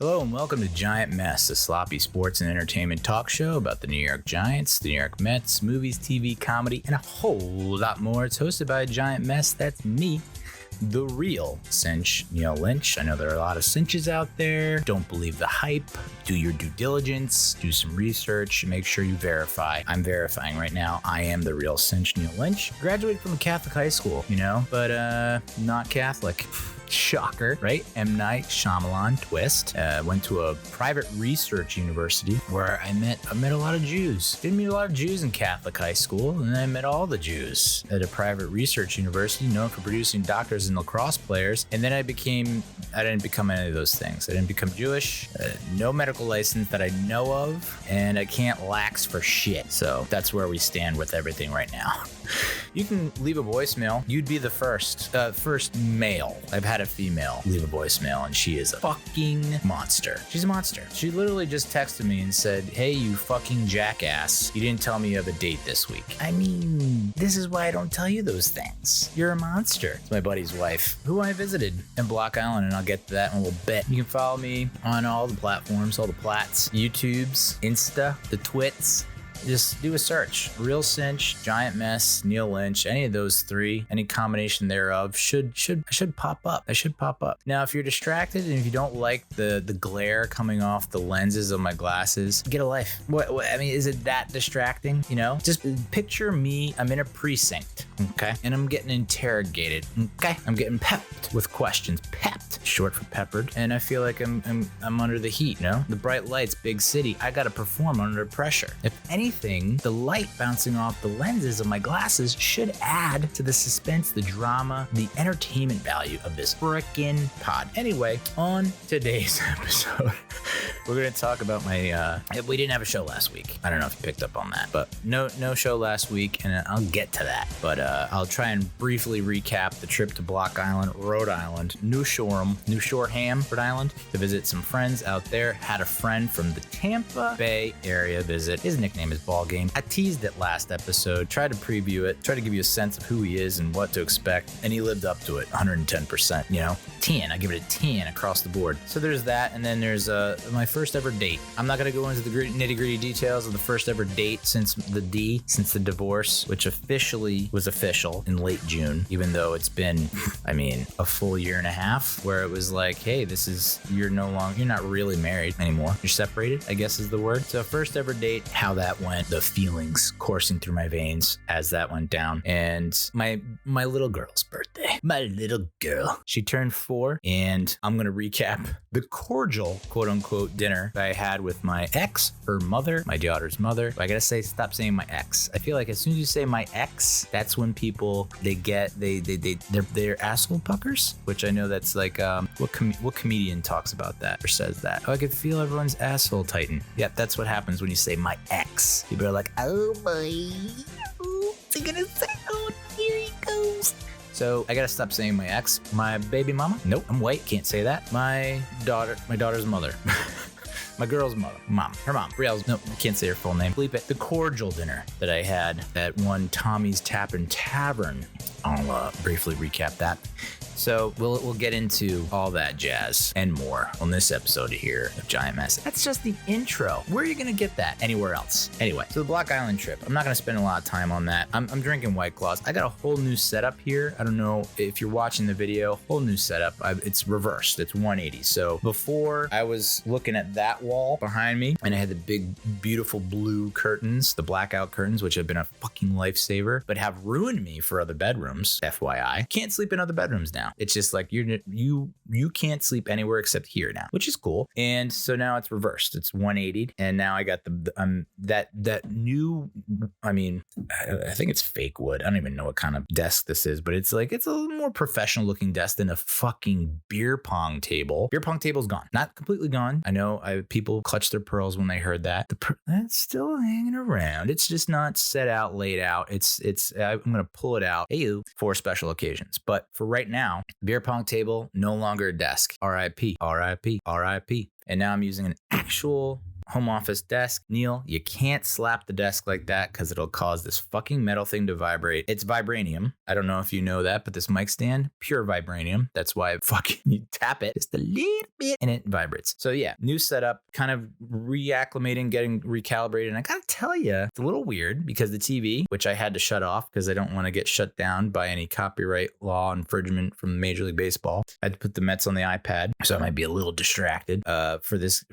Hello and welcome to Giant Mess, a sloppy sports and entertainment talk show about the New York Giants, the New York Mets, movies, TV, comedy, and a whole lot more. It's hosted by Giant Mess. That's me, the real cinch, Neal Lynch. I know there are a lot of cinches out there. Don't believe the hype. Do your due diligence. Do some research. Make sure you verify. I'm verifying right now. I am the real cinch, Neal Lynch. Graduated from a Catholic high school, but not Catholic. Shocker, right? M. Night Shyamalan twist. Went to a private research university where I met a lot of Jews. Didn't meet a lot of Jews in Catholic high school, and then I met all the Jews at a private research university known for producing doctors and lacrosse players. And then I didn't become any of those things. I didn't become Jewish, no medical license that I know of, and I can't lax for shit. So that's where we stand with everything right now. You can leave a voicemail. You'd be the first male. I've had a female leave a voicemail, and she is a fucking monster. She's a monster. She literally just texted me and said, "Hey, you fucking jackass. You didn't tell me you have a date this week." I mean, this is why I don't tell you those things. You're a monster. It's my buddy's wife, who I visited in Block Island, and I'll get to that in a little bit. You can follow me on all the platforms, all the plats, YouTubes, Insta, the twits. Just do a search. Real Cinch, Giant Mess, Neal Lynch, any of those three, any combination thereof should pop up. I should pop up. Now, if you're distracted and if you don't like the glare coming off the lenses of my glasses, get a life. What I mean, is it that distracting? Just picture me. I'm in a precinct, okay, and I'm getting interrogated. Okay, I'm getting pepped with questions. Pepped, short for peppered, and I feel like I'm under the heat. The bright lights, big city. I gotta perform under pressure. If anything, the light bouncing off the lenses of my glasses should add to the suspense, the drama, the entertainment value of this frickin' pod. Anyway, on today's episode, we're gonna talk about we didn't have a show last week. I don't know if you picked up on that, but no show last week, and I'll get to that. But I'll try and briefly recap the trip to Block Island, Rhode Island, New Shoreham, Rhode Island, to visit some friends out there. Had a friend from the Tampa Bay area visit. His nickname is Ballgame. I teased it last episode, tried to preview it, tried to give you a sense of who he is and what to expect, and he lived up to it 110%. 10. I give it a 10 across the board. So there's that, and then there's my first ever date. I'm not going to go into the nitty-gritty details of the first ever date since the divorce, which officially was official in late June, even though it's been, a full year and a half where it was like, hey, you're not really married anymore. You're separated, I guess is the word. So first ever date, how that went, the feelings coursing through my veins as that went down. And my little girl's birthday. My little girl. She turned 4, and I'm going to recap the cordial, quote unquote, dinner that I had with my ex, her mother, my daughter's mother. I got to stop saying my ex. I feel like as soon as you say my ex, that's when people, they're asshole puckers, which I know that's like, what comedian talks about that or says that? Oh, I could feel everyone's asshole tighten. Yep, that's what happens when you say my ex. People are like, oh my, what's he gonna say? Oh, here he goes. So I gotta stop saying my ex. My baby mama? Nope, I'm white, can't say that. My daughter's mother. My girl's mother, her mom, Brielle's, no, I can't say her full name. Bleep it. The cordial dinner that I had at one Tommy's Tap'n Tavern. I'll briefly recap that. So we'll get into all that jazz and more on this episode here of Giant Mess. That's just the intro. Where are you going to get that anywhere else? Anyway, so the Block Island trip, I'm not going to spend a lot of time on that. I'm drinking White Claws. I got a whole new setup here. I don't know if you're watching the video, whole new setup. It's reversed. It's 180. So before I was looking at that wall behind me, and I had the big, beautiful blue curtains, the blackout curtains, which have been a fucking lifesaver, but have ruined me for other bedrooms. FYI, can't sleep in other bedrooms now. It's just like you can't sleep anywhere except here now, which is cool. And so now it's reversed. It's 180, and now I got that new. I think it's fake wood. I don't even know what kind of desk this is, but it's a little more professional looking desk than a fucking beer pong table. Beer pong table's gone, not completely gone. I know people clutched their pearls when they heard that. That's still hanging around. It's just not set out, laid out. I'm gonna pull it out for special occasions, but for right now, beer pong table, no longer a desk. RIP, RIP, RIP. And now I'm using an actual home office desk. Neal, you can't slap the desk like that because it'll cause this fucking metal thing to vibrate. It's vibranium. I don't know if you know that, but this mic stand, pure vibranium. That's why fucking you tap it just a little bit and it vibrates. So yeah, new setup, kind of reacclimating, getting recalibrated. And I gotta tell you, it's a little weird because the TV, which I had to shut off because I don't want to get shut down by any copyright law infringement from Major League Baseball. I had to put the Mets on the iPad, so I might be a little distracted for this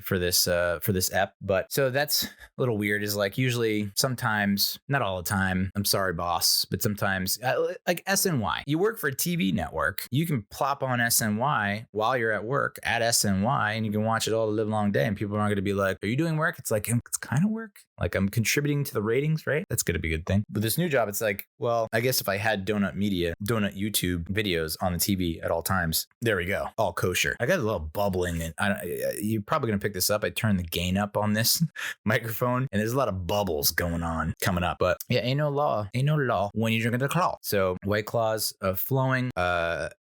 ep. But so that's a little weird. Is like usually, sometimes, not all the time. I'm sorry, boss, but sometimes like SNY. You work for a TV network. You can plop on SNY while you're at work at SNY, and you can watch it all the live long day. And people aren't going to be like, "Are you doing work?" It's like it's kind of work. Like I'm contributing to the ratings, right? That's going to be a good thing. But this new job, it's like, well, I guess if I had Donut YouTube videos on the TV at all times, there we go. All kosher. I got a little bubbling and you're probably going to pick this up. I turned the gain up on this microphone and there's a lot of bubbles going on coming up. But yeah, ain't no law when you're drinking the claw. So White Claws flowing.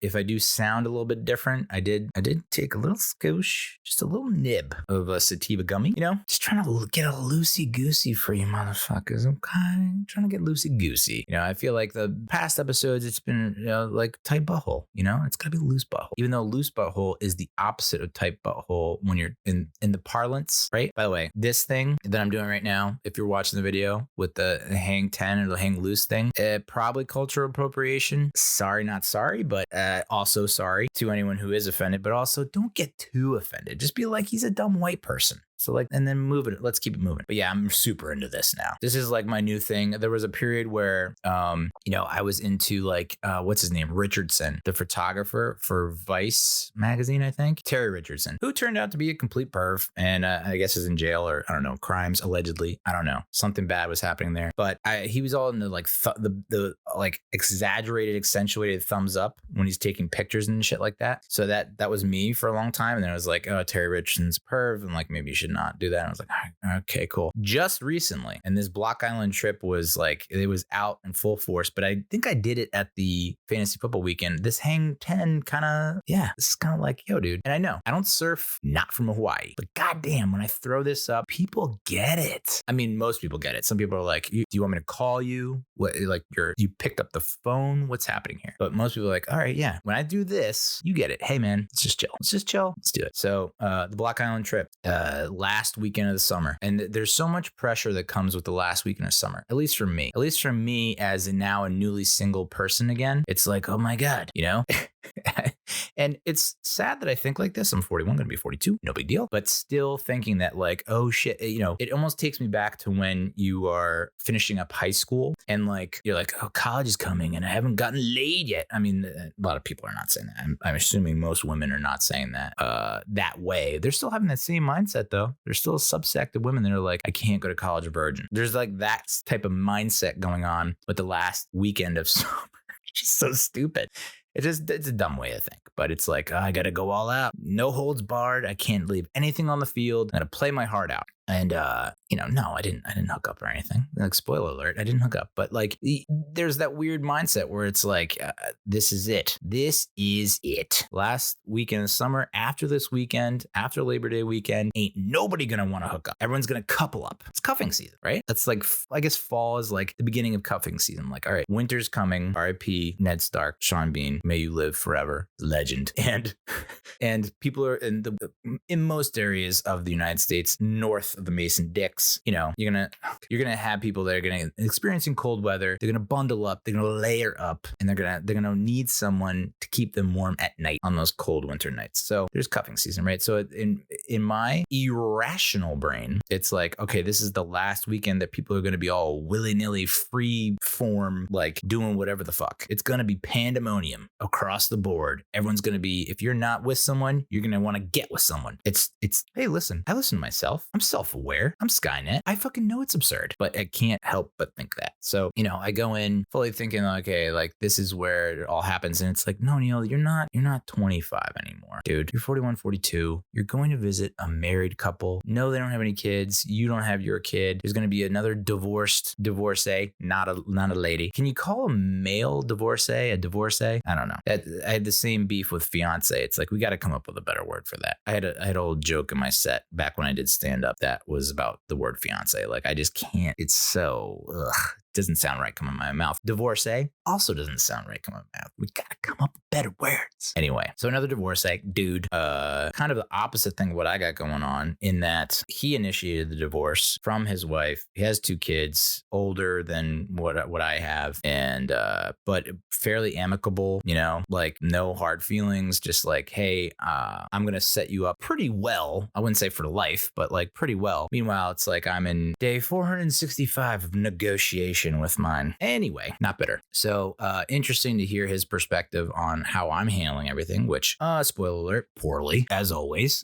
If I do sound a little bit different, I did take a little skosh, just a little nib of a sativa gummy, just trying to get a loosey-goosey for you motherfuckers. Okay, trying to get loosey-goosey. I feel like the past episodes, it's been like tight butthole. It's gotta be loose butthole. Even though loose butthole is the opposite of tight butthole when you're in the parlance, right? By the way, this thing that I'm doing right now, if you're watching the video with the hang 10 or the hang loose thing, probably cultural appropriation. Sorry, not sorry, but also sorry to anyone who is offended, but also don't get too offended. Just be like, he's a dumb white person. So like, and then move it. Let's keep it moving. But yeah, I'm super into this now. This is like my new thing. There was a period where, I was into like, what's his name? Richardson, the photographer for Vice magazine, I think. Terry Richardson, who turned out to be a complete perv and I guess is in jail or I don't know, crimes allegedly. I don't know. Something bad was happening there. But he was all into like the like exaggerated, accentuated thumbs up when he's taking pictures and shit like that. So that was me for a long time. And then I was like, oh, Terry Richardson's perv. And like, maybe you should not do that. And I was like, all right, okay, cool. Just recently, and this Block Island trip was like, it was out in full force, but I think I did it at the fantasy football weekend. This hang 10 this is kind of like, yo, dude. And I know I don't surf not from Hawaii, but goddamn, when I throw this up, people get it. I mean, most people get it. Some people are like, do you want me to call you? What, like you picked up the phone? What's happening here? But most people are like, all right, yeah. When I do this, you get it. Hey man, let's just chill. Let's do it. So the Block Island trip, last weekend of the summer. And there's so much pressure that comes with the last weekend of summer, at least for me as now a newly single person again. It's like, oh my God, and it's sad that I think like this. I'm 41, going to be 42. No big deal. But still thinking that like, oh shit, it almost takes me back to when you are finishing up high school and like, you're like, oh, college is coming and I haven't gotten laid yet. I mean, a lot of people are not saying that. I'm assuming most women are not saying that that way. They're still having that same mindset though. There's still a subsect of women that are like, I can't go to college virgin. There's like that type of mindset going on with the last weekend of summer. Just so stupid. It's a dumb way to think, but it's like, I got to go all out. No holds barred. I can't leave anything on the field. I'm going to play my heart out. And, no, I didn't hook up or anything. Like, spoiler alert, I didn't hook up. But like, there's that weird mindset where it's like, this is it. This is it. Last weekend of summer, after this weekend, after Labor Day weekend, ain't nobody going to want to hook up. Everyone's going to couple up. It's cuffing season, right? That's like, I guess fall is like the beginning of cuffing season. Like, all right, winter's coming. R.I.P. Ned Stark, Sean Bean, may you live forever. Legend. And people are in most areas of the United States, north of the Mason-Dix, you're gonna have people that are gonna experiencing cold weather. They're gonna bundle up, they're gonna layer up, and they're gonna need someone to keep them warm at night on those cold winter nights. So there's cuffing season, right? So in my irrational brain, it's like, okay, this is the last weekend that people are gonna be all willy-nilly free form, like doing whatever the fuck. It's gonna be pandemonium across the board. Everyone's gonna be, if you're not with someone, you're gonna want to get with someone. It's hey, listen, I listen to myself. I'm self-aware. I'm Skynet. I fucking know it's absurd, but I can't help but think that. So, I go in fully thinking, okay, like this is where it all happens. And it's like, no, Neal, you're not 25 anymore, dude. You're 41, 42. You're going to visit a married couple. No, they don't have any kids. You don't have your kid. There's going to be another divorcee, not a lady. Can you call a male divorcee a divorcee? I don't know. I had the same beef with fiance. It's like, we got to come up with a better word for that. I had an old joke in my set back when I did stand up that that was about the word fiance. Like, I just can't. It's so, doesn't sound right coming out of my mouth. Divorcee also doesn't sound right coming out of my mouth. We gotta come up with better words. Anyway, so another divorcee dude, kind of the opposite thing of what I got going on, in that he initiated the divorce from his wife. He has 2 kids, older than what I have, and but fairly amicable, you know, like no hard feelings, just like, hey, I'm gonna set you up pretty well. I wouldn't say for life, but like pretty well. Meanwhile, it's like I'm in day 465 of negotiation with mine. Anyway, not bitter. So interesting to hear his perspective on how I'm handling everything, which spoiler alert, poorly as always.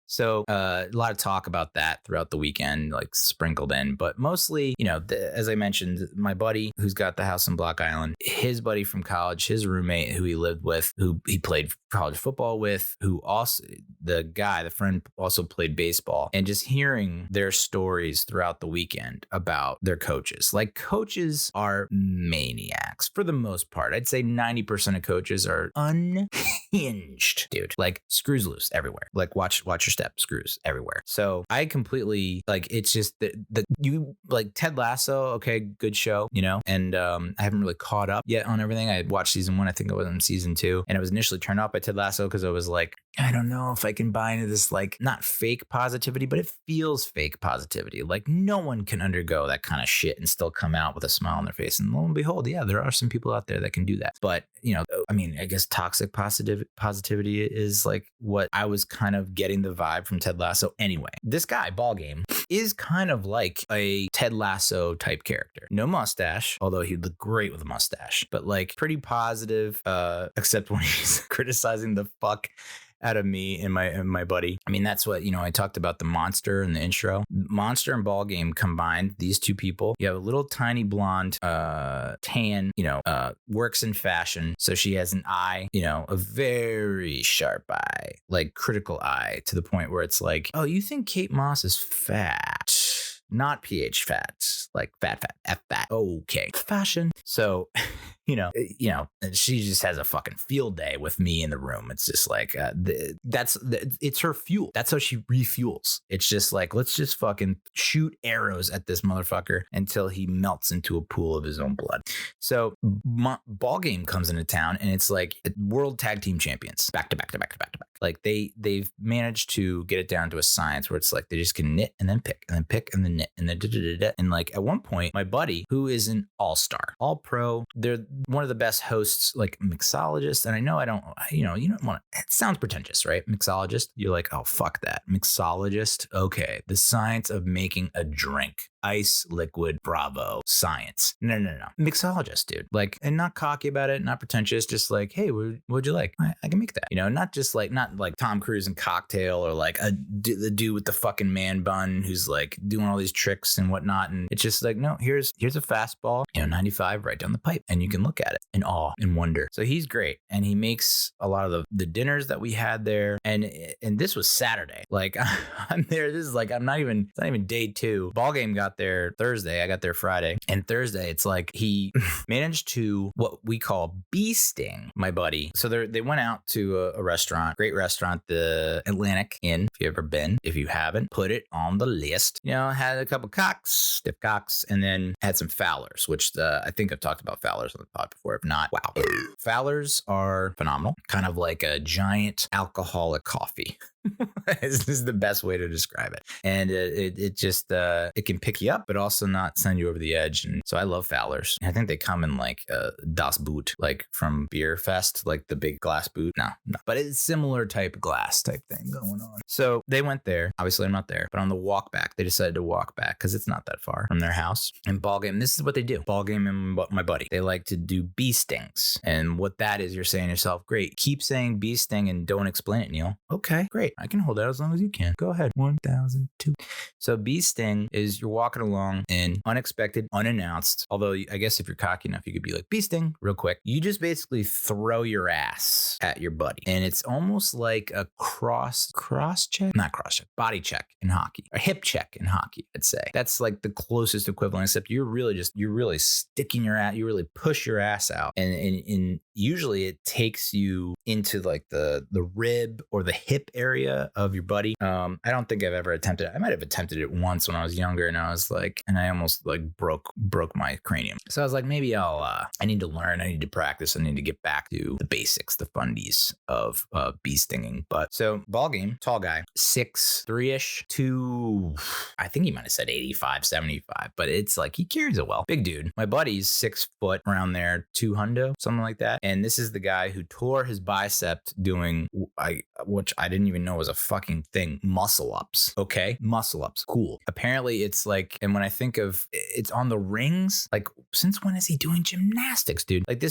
So a lot of talk about that throughout the weekend, like sprinkled in, but mostly, you know, as I mentioned, my buddy who's got the house in Block Island, his buddy from college, his roommate who he lived with, who he played college football with, who also, the friend also played baseball, and just hearing their stories throughout the weekend about their coaches. Like, coaches are maniacs for the most part. I'd say 90% of coaches are unhinged, dude. Like, screws loose everywhere. Like, watch your step, screws everywhere. So I completely, like, it's just you like Ted Lasso. Okay, good show, you know, and I haven't really caught up yet on everything. I watched season 1, I think I was in season 2, and I was initially turned off by Ted Lasso because I was like, I don't know if I can buy into this, like, not fake positivity, but it feels fake positivity. Like, no one can undergo that kind of shit and still come out with a smile on their face. And lo and behold, yeah, there are some people out there that can do that. But, you know, I mean, I guess toxic positivity is like what I was kind of getting the vibe from Ted Lasso. Anyway, this guy, Ballgame, is kind of like a Ted Lasso type character. No mustache, although he'd look great with a mustache, but like pretty positive, except when he's criticizing the fuck out of me and my buddy. I mean, that's what, you know, I talked about the monster in the intro. Monster and Ballgame combined, these 2 people. You have a little tiny blonde, tan, you know, works in fashion. So she has an eye, you know, a very sharp eye, like critical eye, to the point where it's like, oh, you think Kate Moss is fat? Not pH fat, like fat, F fat. Okay. Fashion. So, you know, she just has a fucking field day with me in the room. It's just like, it's her fuel. That's how she refuels. It's just like, let's just fucking shoot arrows at this motherfucker until he melts into a pool of his own blood. So Ballgame comes into town, and it's like world tag team champions back to back. Like they've managed to get it down to a science where it's like they just can knit and then pick and then pick and then knit and then and like at one point, my buddy, who is an all-star, all pro, they're one of the best hosts, like mixologist. And I know you don't want to, it sounds pretentious, right? Mixologist. You're like, oh, fuck that. Mixologist. Okay. The science of making a drink. Ice, liquid, bravo, science. No. Mixologist, dude. Like, and not cocky about it, not pretentious, just like, hey, what'd you like? I can make that. You know, not like Tom Cruise in Cocktail, or like the dude with the fucking man bun who's like doing all these tricks and whatnot. And it's just like, no, here's a fastball, 95 right down the pipe, and you can look at it in awe and wonder. So he's great, and he makes a lot of the dinners that we had there. And this was Saturday. Like, I'm there. This is like, it's not even day 2. Ballgame got there Thursday. I got there Friday. And Thursday, it's like he managed to what we call bee sting my buddy. So they went out to a restaurant, great restaurant, the Atlantic Inn. If you've ever been, if you haven't, put it on the list. You know, had a couple stiff cocks, and then had some Fowlers, which I think I've talked about Fowlers on the pod before. If not, wow. Fowlers are phenomenal. Kind of like a giant alcoholic coffee. This is the best way to describe it. And it just it can pick you up, but also not send you over the edge. And so I love Fowlers. I think they come in like Das Boot, like from Beer Fest, like the big glass boot. No, but it's similar type glass type thing going on. So they went there. Obviously, I'm not there, but on the walk back, they decided to walk back because it's not that far from their house. And Ballgame, this is what they do. Ballgame and my buddy, they like to do bee stings. And what that is, you're saying to yourself, great, keep saying bee sting and don't explain it, Neal. Okay, great. I can hold that as long as you can. Go ahead. 1,002. So bee sting is you're walking along and unexpected, unannounced. Although I guess if you're cocky enough, you could be like, bee sting real quick. You just basically throw your ass at your buddy. And it's almost like a body check in hockey, a hip check in hockey, I'd say. That's like the closest equivalent, except you're really sticking your ass, you really push your ass out. And usually it takes you into like the rib or the hip area of your buddy. I don't think I've ever attempted it. I might have attempted it once when I was younger, and I almost like broke my cranium. So I was like, maybe I need to learn, I need to practice, I need to get back to the basics, the fundies of bee stinging. But so Ballgame, tall guy, 6'3"-ish to, I think he might have said 85, 75, but it's like he carries it well. Big dude. My buddy's 6 foot, around there, 200, something like that. And this is the guy who tore his bicep doing, which I didn't even know was a fucking thing, muscle ups. Okay, muscle ups, cool. Apparently it's like, and when I think of it's on the rings, like since when is he doing gymnastics, dude? Like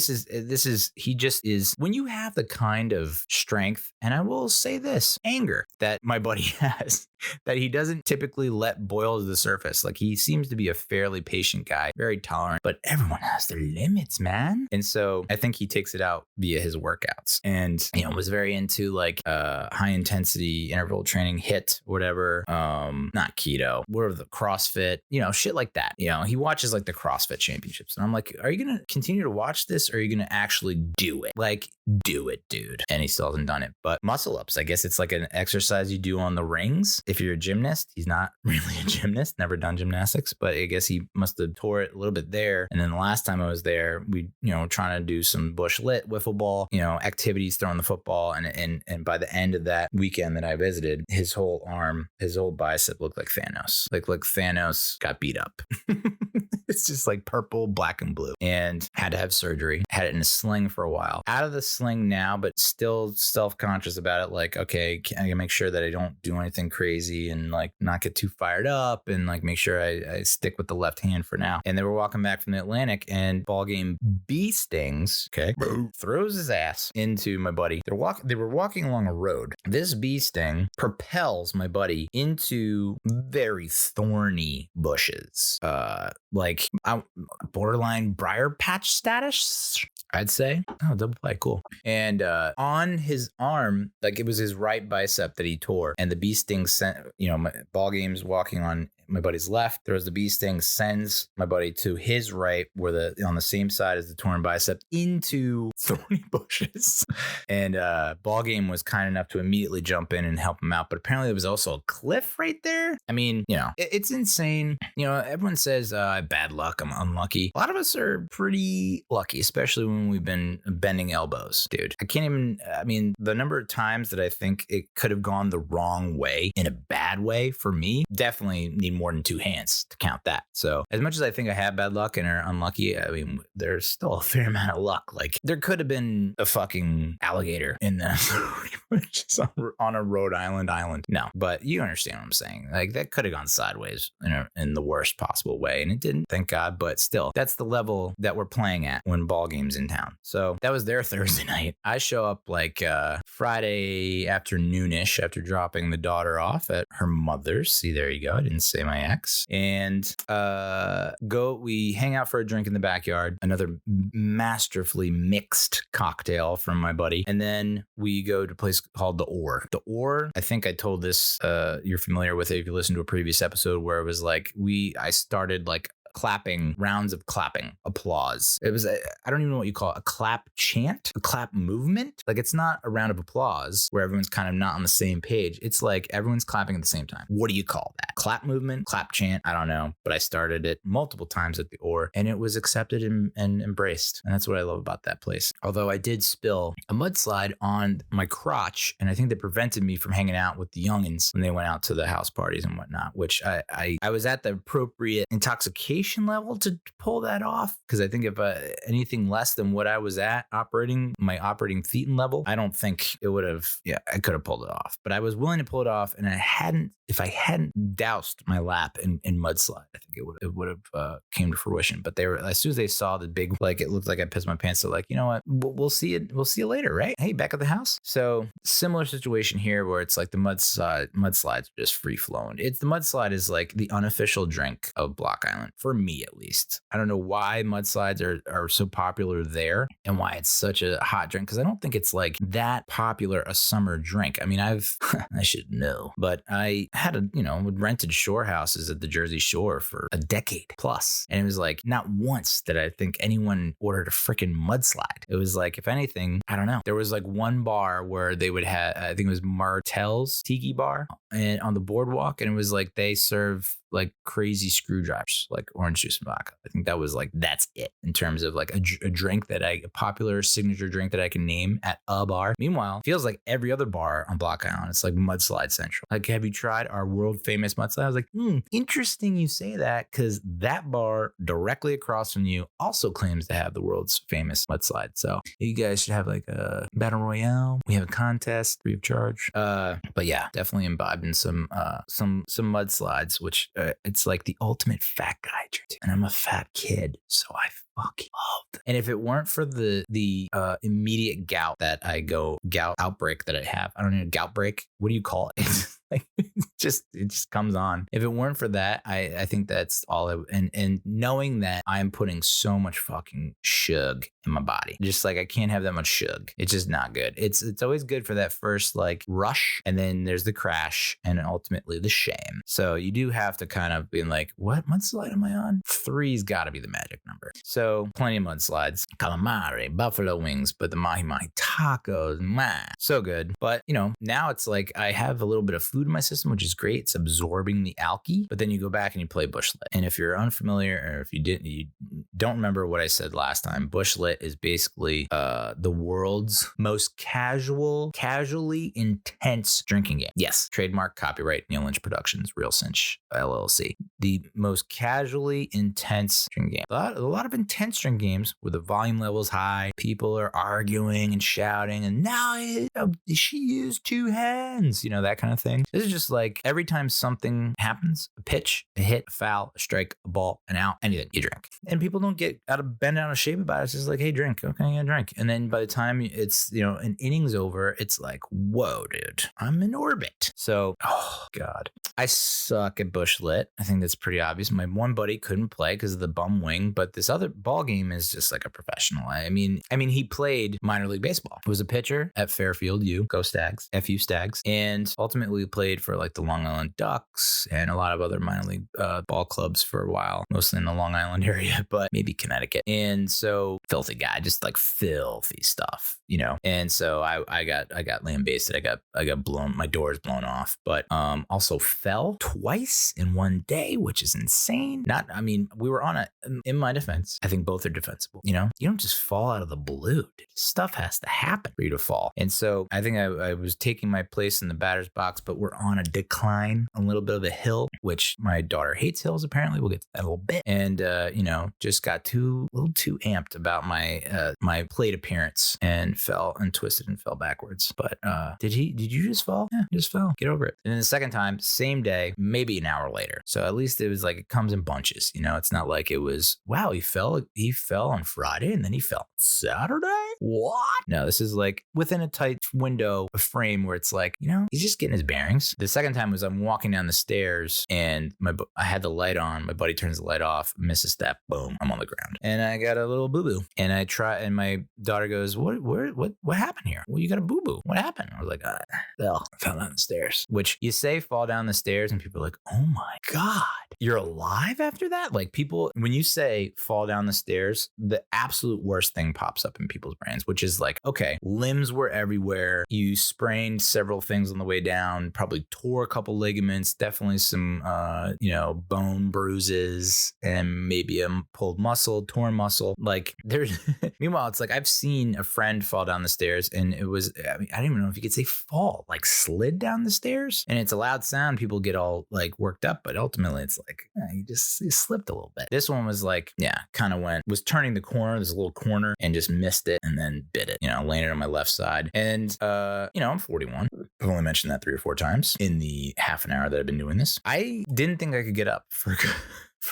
he just is, when you have the kind of strength, and I will say this, anger that my buddy has, that he doesn't typically let boil to the surface. Like he seems to be a fairly patient guy, very tolerant, but everyone has their limits, man. And so I think he takes it out via his workouts, and was very into like high intensity interval training, HIIT, whatever, not keto, whatever, the CrossFit, shit like that. He watches like the CrossFit championships, and I'm like, are you gonna continue to watch this, or are you gonna actually do it? Like, do it, dude. And he still hasn't done it. But muscle ups, I guess it's like an exercise you do on the rings. If you're a gymnast, he's not really a gymnast, never done gymnastics, but I guess he must have tore it a little bit there. And then the last time I was there, we, trying to do some bush lit, wiffle ball, activities, throwing the football. And by the end of that weekend that I visited, his whole bicep looked like Thanos. Like Thanos got beat up. It's just like purple, black, and blue, and had to have surgery. Had it in a sling for a while. Out of the sling now, but still self-conscious about it. Like, okay, I can make sure that I don't do anything crazy and like not get too fired up, and like make sure I stick with the left hand for now. And they were walking back from the Atlantic, and Ballgame bee stings. Okay, throws his ass into my buddy. They were walking along a road. This bee sting propels my buddy into very thorny bushes. Like borderline briar patch status, I'd say. Oh, double play, cool. And on his arm, like it was his right bicep that he tore, and the bee sting sent, my Ballgame's walking on my buddy's left, throws the bee sting, sends my buddy to his right, where on the same side as the torn bicep, into thorny bushes. And Ballgame was kind enough to immediately jump in and help him out. But apparently there was also a cliff right there. I mean, it's insane. Everyone says bad luck, I'm unlucky. A lot of us are pretty lucky, especially when we've been bending elbows, dude. The number of times that I think it could have gone the wrong way in a bad way for me, definitely need more than two hands to count that. So as much as I think I have bad luck and are unlucky, there's still a fair amount of luck. Like there could have been a fucking alligator in the on a Rhode Island. No, but you understand what I'm saying. Like that could have gone sideways in the worst possible way, and it didn't, thank God. But still, that's the level that we're playing at when Ballgame's in town. So that was their Thursday night. I show up like Friday afternoonish after dropping the daughter off at her mother's. See, there you go. I didn't say my ex. And we hang out for a drink in the backyard, another masterfully mixed cocktail from my buddy. And then we go to a place called The Oar. The Oar, I think I told this, you're familiar with it if you listened to a previous episode, where it was like I started like rounds of clapping, applause. It was, I don't even know what you call it, a clap chant, a clap movement. Like it's not a round of applause where everyone's kind of not on the same page. It's like everyone's clapping at the same time. What do you call that? Clap movement, clap chant? I don't know, but I started it multiple times at the Oar, and it was accepted and embraced. And that's what I love about that place. Although I did spill a mudslide on my crotch, and I think that prevented me from hanging out with the youngins when they went out to the house parties and whatnot, which I was at the appropriate intoxication level to pull that off, because I think if anything less than what I was at my operating thetan level, I don't think it would have, I could have pulled it off. But I was willing to pull it off, and if I hadn't doused my lap in mudslide, I think it would have came to fruition. But as soon as they saw the big, like it looked like I pissed my pants, they're like, you know what, we'll see you later, right? Hey, back at the house. So similar situation here, where it's like the mudslides are just free flowing. The mudslide is like the unofficial drink of Block Island. for me at least. I don't know why mudslides are so popular there and why it's such a hot drink, because I don't think it's like that popular a summer drink. I mean, I should know, but I had rented shore houses at the Jersey Shore for a decade plus, and it was like not once did I think anyone ordered a freaking mudslide. It was like, if anything, I don't know. There was like one bar where they would have, I think it was Martell's Tiki Bar, and on the boardwalk, and it was like they serve like crazy screwdrivers, like orange juice and vodka. I think that was like, that's it in terms of like a drink a popular signature drink that I can name at a bar. Meanwhile, feels like every other bar on Block Island, it's like mudslide central. Like, have you tried our world famous mudslide? I was like, interesting you say that, because that bar directly across from you also claims to have the world's famous mudslide. So you guys should have like a battle royale. We have a contest free of charge. But yeah, definitely imbibing some mudslides, which it's like the ultimate fat guy drink. And I'm a fat kid, so I fucking loved. And if it weren't for the immediate gout outbreak that I have, I don't know, gout break. What do you call it? Like, it just comes on. If it weren't for that, I think that's all. And knowing that I'm putting so much fucking shug in my body, just like I can't have that much shug. It's just not good. It's always good for that first like rush, and then there's the crash, and ultimately the shame. So you do have to kind of be like, what mudslide am I on? 3's got to be the magic number. So plenty of mudslides, calamari, buffalo wings, but the mahi mahi tacos, so good. But now it's like I have a little bit of food in my system, which is great. It's absorbing the alky, but then you go back and you play bush lit. And if you're unfamiliar, or if you don't remember what I said last time, bush lit is basically the world's most casually intense drinking game. Yes, trademark, copyright, Neal Lynch Productions, Real Cinch LLC. The most casually intense drinking game. A lot of intense drinking games where the volume level's high, people are arguing and shouting, and now she used 2 hands, that kind of thing. This is just like every time something happens, a pitch, a hit, a foul, a strike, a ball, an out, anything, you drink. And people don't get bent out of shape about it. It's just like, hey, drink. Okay, yeah, drink. And then by the time it's, an inning's over, it's like, whoa, dude, I'm in orbit. So, oh God, I suck at bush lit. I think that's pretty obvious. My one buddy couldn't play because of the bum wing, but this other ball game is just like a professional. I mean, he played minor league baseball. He was a pitcher at Fairfield U, go Stags, FU Stags, and ultimately played for like the Long Island Ducks and a lot of other minor league ball clubs for a while, mostly in the Long Island area, but maybe Connecticut. And so filthy guy, just like filthy stuff, And so I got lambasted. I got blown. My doors blown off, but also fell twice in one day, which is insane. We were on in my defense, I think both are defensible. You don't just fall out of the blue. Dude. Stuff has to happen for you to fall. And so I think I was taking my place in the batter's box, but we're on a decline, a little bit of a hill, which my daughter hates hills. Apparently, we'll get to that a little bit. And just got a little too amped about my plate appearance and fell and twisted and fell backwards. But did you just fall? Yeah, just fell. Get over it. And then the second time, same day, maybe an hour later. So at least it was like it comes in bunches. It's not like it was, wow, he fell on Friday and then he fell Saturday. What? No, this is like within a tight window, a frame where it's like, he's just getting his bearings. The second time was I'm walking down the stairs and I had the light on. My buddy turns the light off, miss a step, boom, I'm on the ground. And I got a little boo-boo. And I try, and my daughter goes, what happened here? Well, you got a boo-boo. What happened? I was like, I fell down the stairs. Which you say fall down the stairs and people are like, oh my God, you're alive after that? Like people, when you say fall down the stairs, the absolute worst thing pops up in people's brains, which is like, okay, limbs were everywhere. You sprained several things on the way down, probably tore a couple ligaments, definitely some, bone bruises and maybe a pulled muscle, torn muscle. Like there's, meanwhile, it's like I've seen a friend fall down the stairs and it was, I don't even know if you could say fall, like slid down the stairs, and it's a loud sound. People get all like worked up, but ultimately it's like, you slipped a little bit. This one was like, was turning the corner, there's a little corner, and just missed it and then bit it, landed on my left side. And, I'm 41. I've only mentioned that 3 or 4 times in the half an hour that I've been doing this. I didn't think I could get up for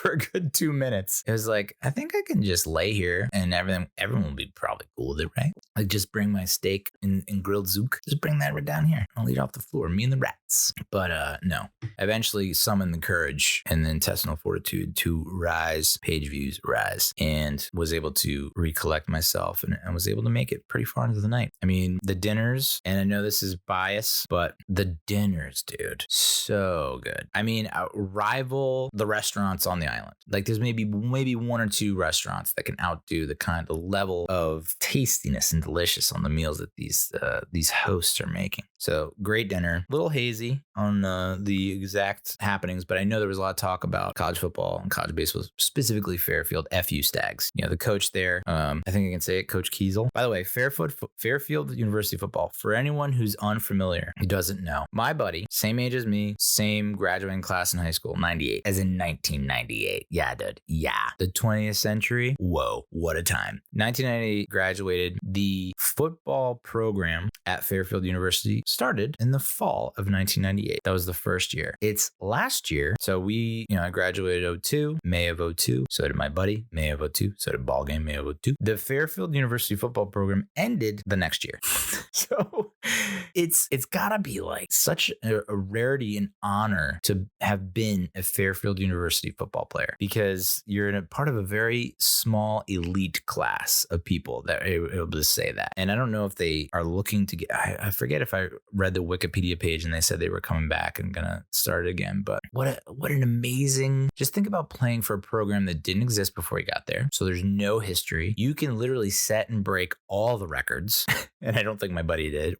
a good 2 minutes. It was like, I think I can just lay here and everyone will be probably cool with it, right? Like just bring my steak and grilled zook. Just bring that right down here. I'll eat off the floor, me and the rats. But no, eventually summoned the courage and the intestinal fortitude to rise, page views rise, and was able to recollect myself and was able to make it pretty far into the night. I mean, the dinners, and I know this is bias, but the dinners, dude, so good. I mean, rival the restaurants on the island. Like there's maybe one or two restaurants that can outdo the kind of level of tastiness and delicious on the meals that these hosts are making. So great dinner, a little hazy on the exact happenings, but I know there was a lot of talk about college football and college baseball, specifically Fairfield FU Stags. You know, the coach there, I think I can say it, Coach Kiesel. By the way, Fairfield University football, for anyone who's unfamiliar, who doesn't know, my buddy, same age as me, same graduating class in high school, 98, as in 1998. Yeah, dude. Yeah. The 20th century. Whoa, what a time. 1998 graduated. The football program at Fairfield University started in the fall of 1998. That was the first year. It's last year. So I graduated 02, May of 02. So did my buddy, May of 02. So did Ballgame, May of 02. The Fairfield University football program ended the next year. So it's gotta be like such a rarity and honor to have been a Fairfield University football player, because you're in a part of a very small elite class of people that are able to say that. And I don't know if they are looking to get, I forget if I read the Wikipedia page and they said they were coming back and gonna start it again, but what an amazing, just think about playing for a program that didn't exist before you got there. So there's no history. You can literally set and break all the records. And I don't think my buddy did,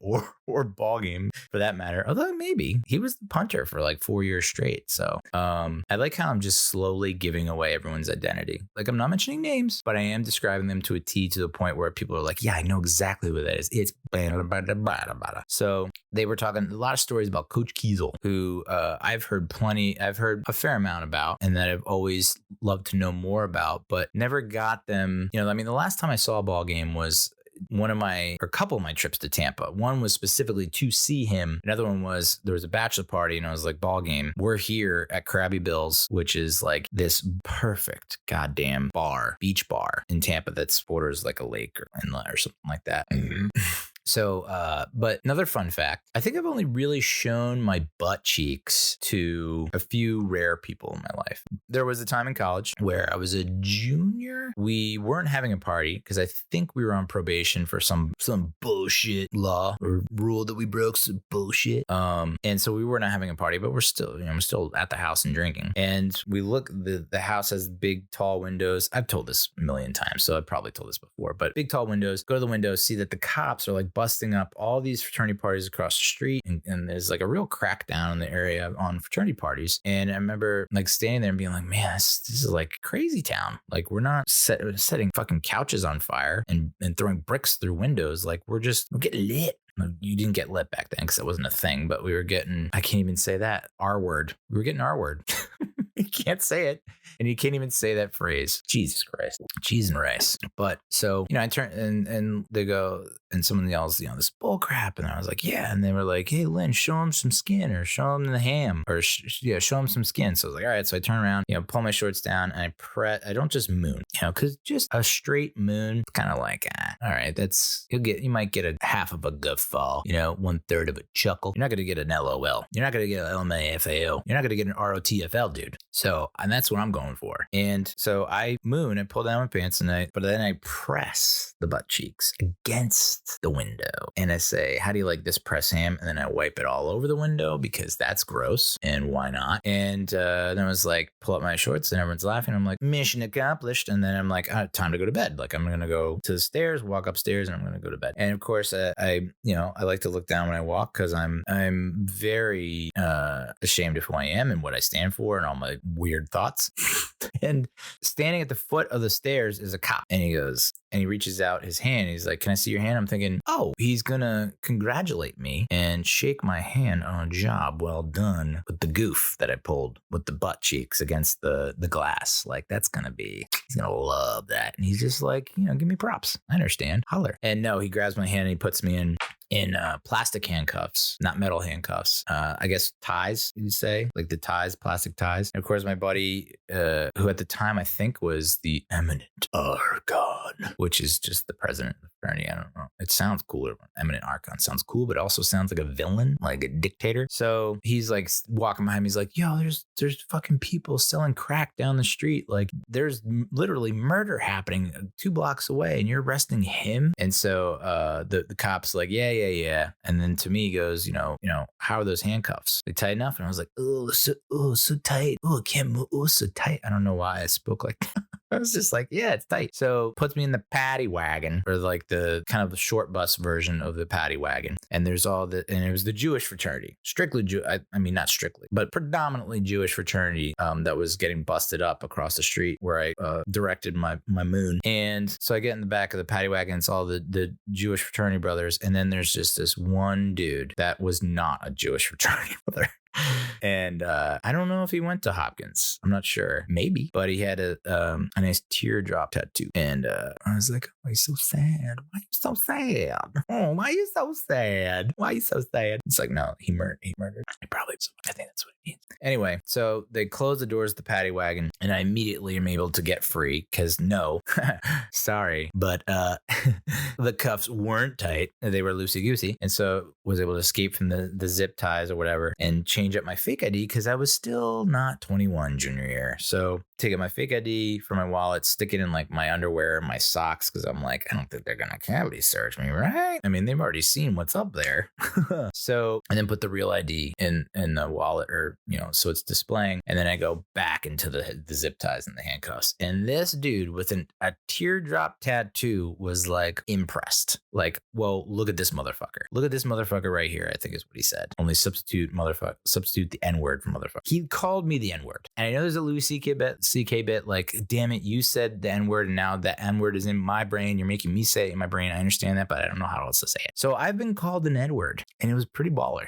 or ball game for that matter. Although maybe he was the punter for like 4 years straight. So I like how I'm just slowly giving away everyone's identity. Like I'm not mentioning names, but I am describing them to a T, to the point where people are like, yeah, I know exactly what that is. It's so they were talking a lot of stories about Coach Kiesel, who I've heard a fair amount about, and that I've always loved to know more about, but never got them. You know, I mean, the last time I saw a ball game was a couple of my trips to Tampa. One was specifically to see him. Another one was there was a bachelor party, and I was like, ball game. We're here at Krabby Bill's, which is like this perfect goddamn beach bar in Tampa that's borders like a lake or inlet or something like that. So, but another fun fact, I think I've only really shown my butt cheeks to a few rare people in my life. There was a time in college where I was a junior. We weren't having a party because I think we were on probation for some bullshit law or rule that we broke, some bullshit. And so we were not having a party, but we're still at the house and drinking. And we look, the house has big, tall windows. I've told this a million times, so I've probably told this before, but big, tall windows. Go to the windows, see that the cops are like busting up all these fraternity parties across the street, and there's like a real crackdown in the area on fraternity parties. And I remember like standing there and being like, man, this is like crazy town. Like we're not setting fucking couches on fire and throwing bricks through windows. Like we're getting lit. You didn't get lit back then because that wasn't a thing, but we were getting, I can't even say that, R word. We were getting R word. You can't say it. And you can't even say that phrase. Jesus Christ. Cheese and rice. But so, I turn and they go, and someone yells, this bull crap. And I was like, yeah. And they were like, hey, Lynn, show him some skin, or show him the ham, or show him some skin. So I was like, all right. So I turn around, pull my shorts down, and I don't just moon, because just a straight moon, kind of like, all right, you might get a half of a guffaw, 1/3 of a chuckle. You're not going to get an LOL. You're not going to get an LMAFAO. You're not going to get an ROTFL, dude. So, and that's what I'm going for. And so I moon and pull down my pants, but then I press the butt cheeks against the window. And I say, how do you like this press ham? And then I wipe it all over the window because that's gross. And why not? And then I was like, pull up my shorts, and everyone's laughing. I'm like, mission accomplished. And then I'm like, time to go to bed. Like I'm going to go to the stairs, walk upstairs, and I'm going to go to bed. And of course, I like to look down when I walk, because I'm very ashamed of who I am and what I stand for and all my weird thoughts. And standing at the foot of the stairs is a cop, and he reaches out his hand. He's like, can I see your hand? I'm thinking, oh, he's gonna congratulate me and shake my hand on a job well done with the goof that I pulled with the butt cheeks against the glass. Like he's gonna love that. And he's just like, give me props. I understand. Holler. And no, he grabs my hand and he puts me in plastic handcuffs, not metal handcuffs. I guess ties, you'd say, like the ties, plastic ties. And of course, my buddy, who at the time I think was the eminent Argon which is just the president of the fraternity. I don't know. It sounds cooler. Eminent Archon sounds cool, but it also sounds like a villain, like a dictator. So he's like walking behind me. He's like, yo, there's fucking people selling crack down the street. Like there's literally murder happening 2 blocks away and you're arresting him. And so the cop's like, yeah. And then to me he goes, you know, how are those handcuffs? They tight enough? And I was like, so tight. Oh, I can't move. Oh, so tight. I don't know why I spoke like that. I was just like, yeah, it's tight. So puts me in the paddy wagon, or like the kind of the short bus version of the paddy wagon. And there's and it was the Jewish fraternity, strictly I mean, not strictly, but predominantly Jewish fraternity that was getting busted up across the street where I directed my moon. And so I get in the back of the paddy wagon. It's all the Jewish fraternity brothers. And then there's just this one dude that was not a Jewish fraternity brother. And I don't know if he went to Hopkins. I'm not sure. Maybe. But he had a nice teardrop tattoo. And I was like, oh, he's so sad. Why are you so sad? Oh, why are you so sad? Why are you so sad? It's like, no, he murdered. He probably, I think that's what it means. Anyway, so they close the doors of the paddy wagon and I immediately am able to get free because no, sorry, but the cuffs weren't tight. They were loosey-goosey. And so was able to escape from the zip ties or whatever and change up my fake ID because I was still not 21 junior year. So take out my fake ID from my wallet, stick it in like my underwear and my socks because I'm like, I don't think they're going to cavity search me, right? I mean, they've already seen what's up there. So, and then put the real ID in the wallet or, so it's displaying. And then I go back into the zip ties and the handcuffs. And this dude with a teardrop tattoo was like impressed. Like, well, look at this motherfucker. Look at this motherfucker right here, I think is what he said. Only substitute the N-word for motherfucker. He called me the N-word. And I know there's a Louis CK bit, like, damn it, you said the N-word and now the N-word is in my brain. You're making me say it in my brain. I understand that, but I don't know how else to say it. So I've been called an N-word and it was pretty baller.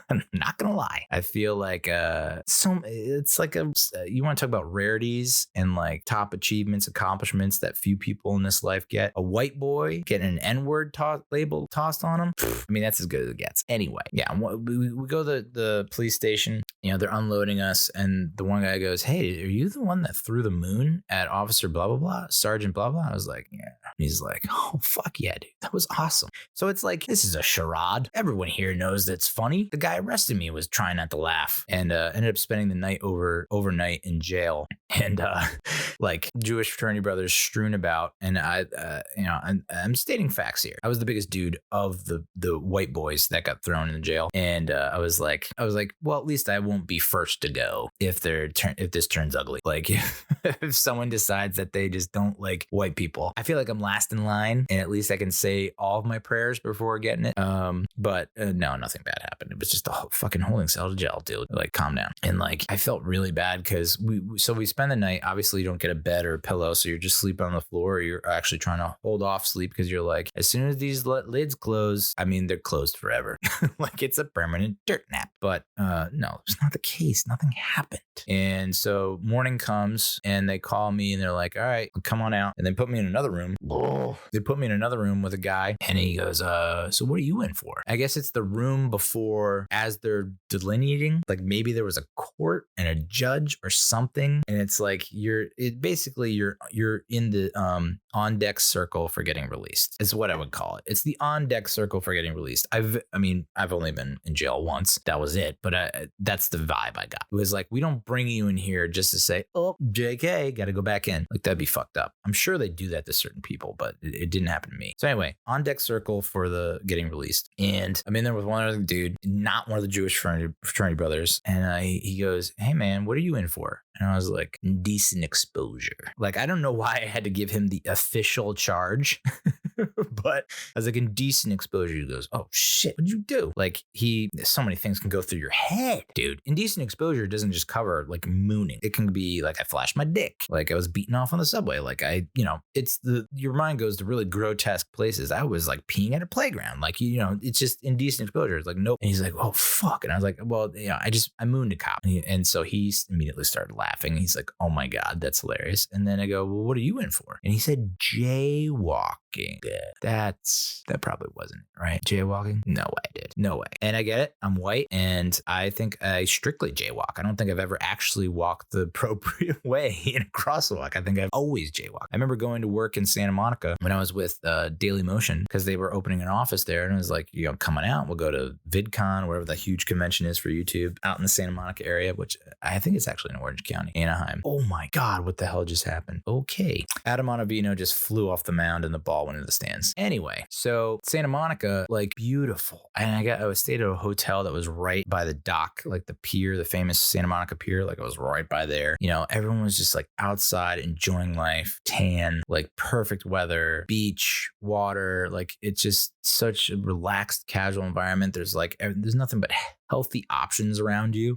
I'm not gonna lie. I feel like it's like you want to talk about rarities and like top achievements, accomplishments that few people in this life get. A white boy getting an N-word label tossed on him. I mean, that's as good as it gets. Anyway, yeah, we go to the police station. They're unloading us, and the one guy goes, "Hey, are you the one that threw the moon at Officer blah blah blah, Sergeant blah blah?" I was like, "Yeah." He's like, "Oh fuck yeah, dude, that was awesome." So it's like, this is a charade. Everyone here knows that's funny. The guy arrested me was trying not to laugh, and ended up spending the night overnight in jail, and like Jewish fraternity brothers strewn about. And I'm stating facts here. I was the biggest dude of the white boys that got thrown in the jail, and I was like, well, at least I won't be first to go if this turns ugly. Like if someone decides that they just don't like white people, I feel like I'm last in line, and at least I can say all of my prayers before getting it. But no, nothing bad happened. It was just a fucking holding cell to jail, dude. Like, calm down. And like, I felt really bad because we spend the night. Obviously, you don't get a bed or a pillow, so you're just sleeping on the floor. Or you're actually trying to hold off sleep because you're like, as soon as these lids close, I mean, they're closed forever. Like it's a permanent dirt nap. But no, it's not the case. Nothing happened. And so morning comes and they call me and they're like, all right, come on out. And they put me in another room. They put me in another room with a guy and he goes, so what are you in for? I guess it's the room before, as they're delineating, like maybe there was a court and a judge or something. And it's like, you're in the on deck circle for getting released. It's what I would call it. It's the on deck circle for getting released. I've only been in jail once. That was it. But that's the vibe I got. It was like, we don't bring you in here just to say, oh, JK, got to go back in. Like, that'd be fucked up. I'm sure they do that to certain people, but it didn't happen to me. So anyway, on deck circle for the getting released. And I'm in there with one other dude, not one of the Jewish fraternity brothers. And he goes, hey man, what are you in for? And I was like, indecent exposure. Like, I don't know why I had to give him the official charge, but I was like, indecent exposure. He goes, oh shit, what'd you do? Like, so many things can go through your head, dude. Indecent exposure doesn't just cover like mooning. It can be like, I flashed my dick. Like, I was beaten off on the subway. Like, your mind goes to really grotesque places. I was like peeing at a playground. Like, it's just indecent exposure. It's like, nope. And he's like, oh fuck. And I was like, well, I mooned a cop. And so he immediately started laughing. He's like, oh my God, that's hilarious. And then I go, well, what are you in for? And he said, jaywalking. jaywalking. Yeah, that probably wasn't it, right? Jaywalking? No way, dude. No way. And I get it. I'm white, and I think I strictly jaywalk. I don't think I've ever actually walked the appropriate way in a crosswalk. I think I've always jaywalked. I remember going to work in Santa Monica when I was with Daily Motion because they were opening an office there, and it was like, coming out, we'll go to VidCon, wherever the huge convention is for YouTube, out in the Santa Monica area, which I think it's actually in Orange County, Anaheim. Oh my God, what the hell just happened? Okay. Adam Ottavino just flew off the mound and the ball went into the stands. Anyway, so Santa Monica, like beautiful. And I stayed at a hotel that was right by the dock, like the pier, the famous Santa Monica pier. Like I was right by there. Everyone was just like outside enjoying life, tan, like perfect weather, beach, water. Like it's just such a relaxed, casual environment. There's nothing but healthy options around you.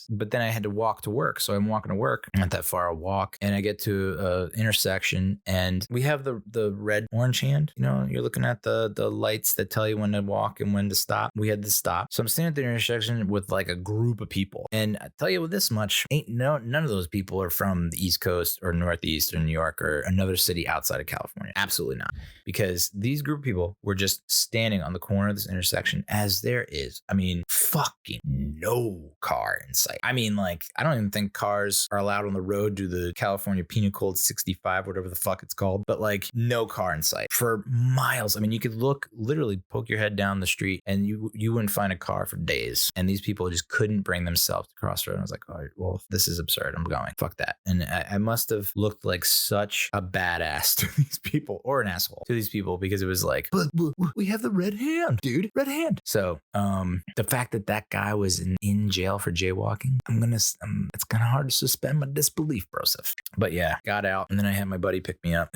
But then I had to walk to work. So I'm walking to work, not that far a walk, and I get to an intersection, and we have the red orange hand. You're looking at the lights that tell you when to walk and when to stop. We had to stop. So I'm standing at the intersection with like a group of people. And I tell you this much, none of those people are from the East Coast or Northeast or New York or another city outside of California. Absolutely not. Because these group of people were just standing on the corner of this intersection as there is, fucking no car in sight. I don't even think cars are allowed on the road due to the California Penal Code 65, whatever the fuck it's called, but like no car in sight for miles. You could literally poke your head down the street and you wouldn't find a car for days. And these people just couldn't bring themselves to cross the road. And I was like, all right, well, this is absurd. I'm going. Fuck that. And I must have looked like such a badass to these people, or an asshole to these people, because it was like, but we have the red hand, dude, red hand. So the fact that guy was in jail for jaywalking, it's kind of hard to suspend my disbelief, broseph. But yeah, got out, and then I had my buddy pick me up.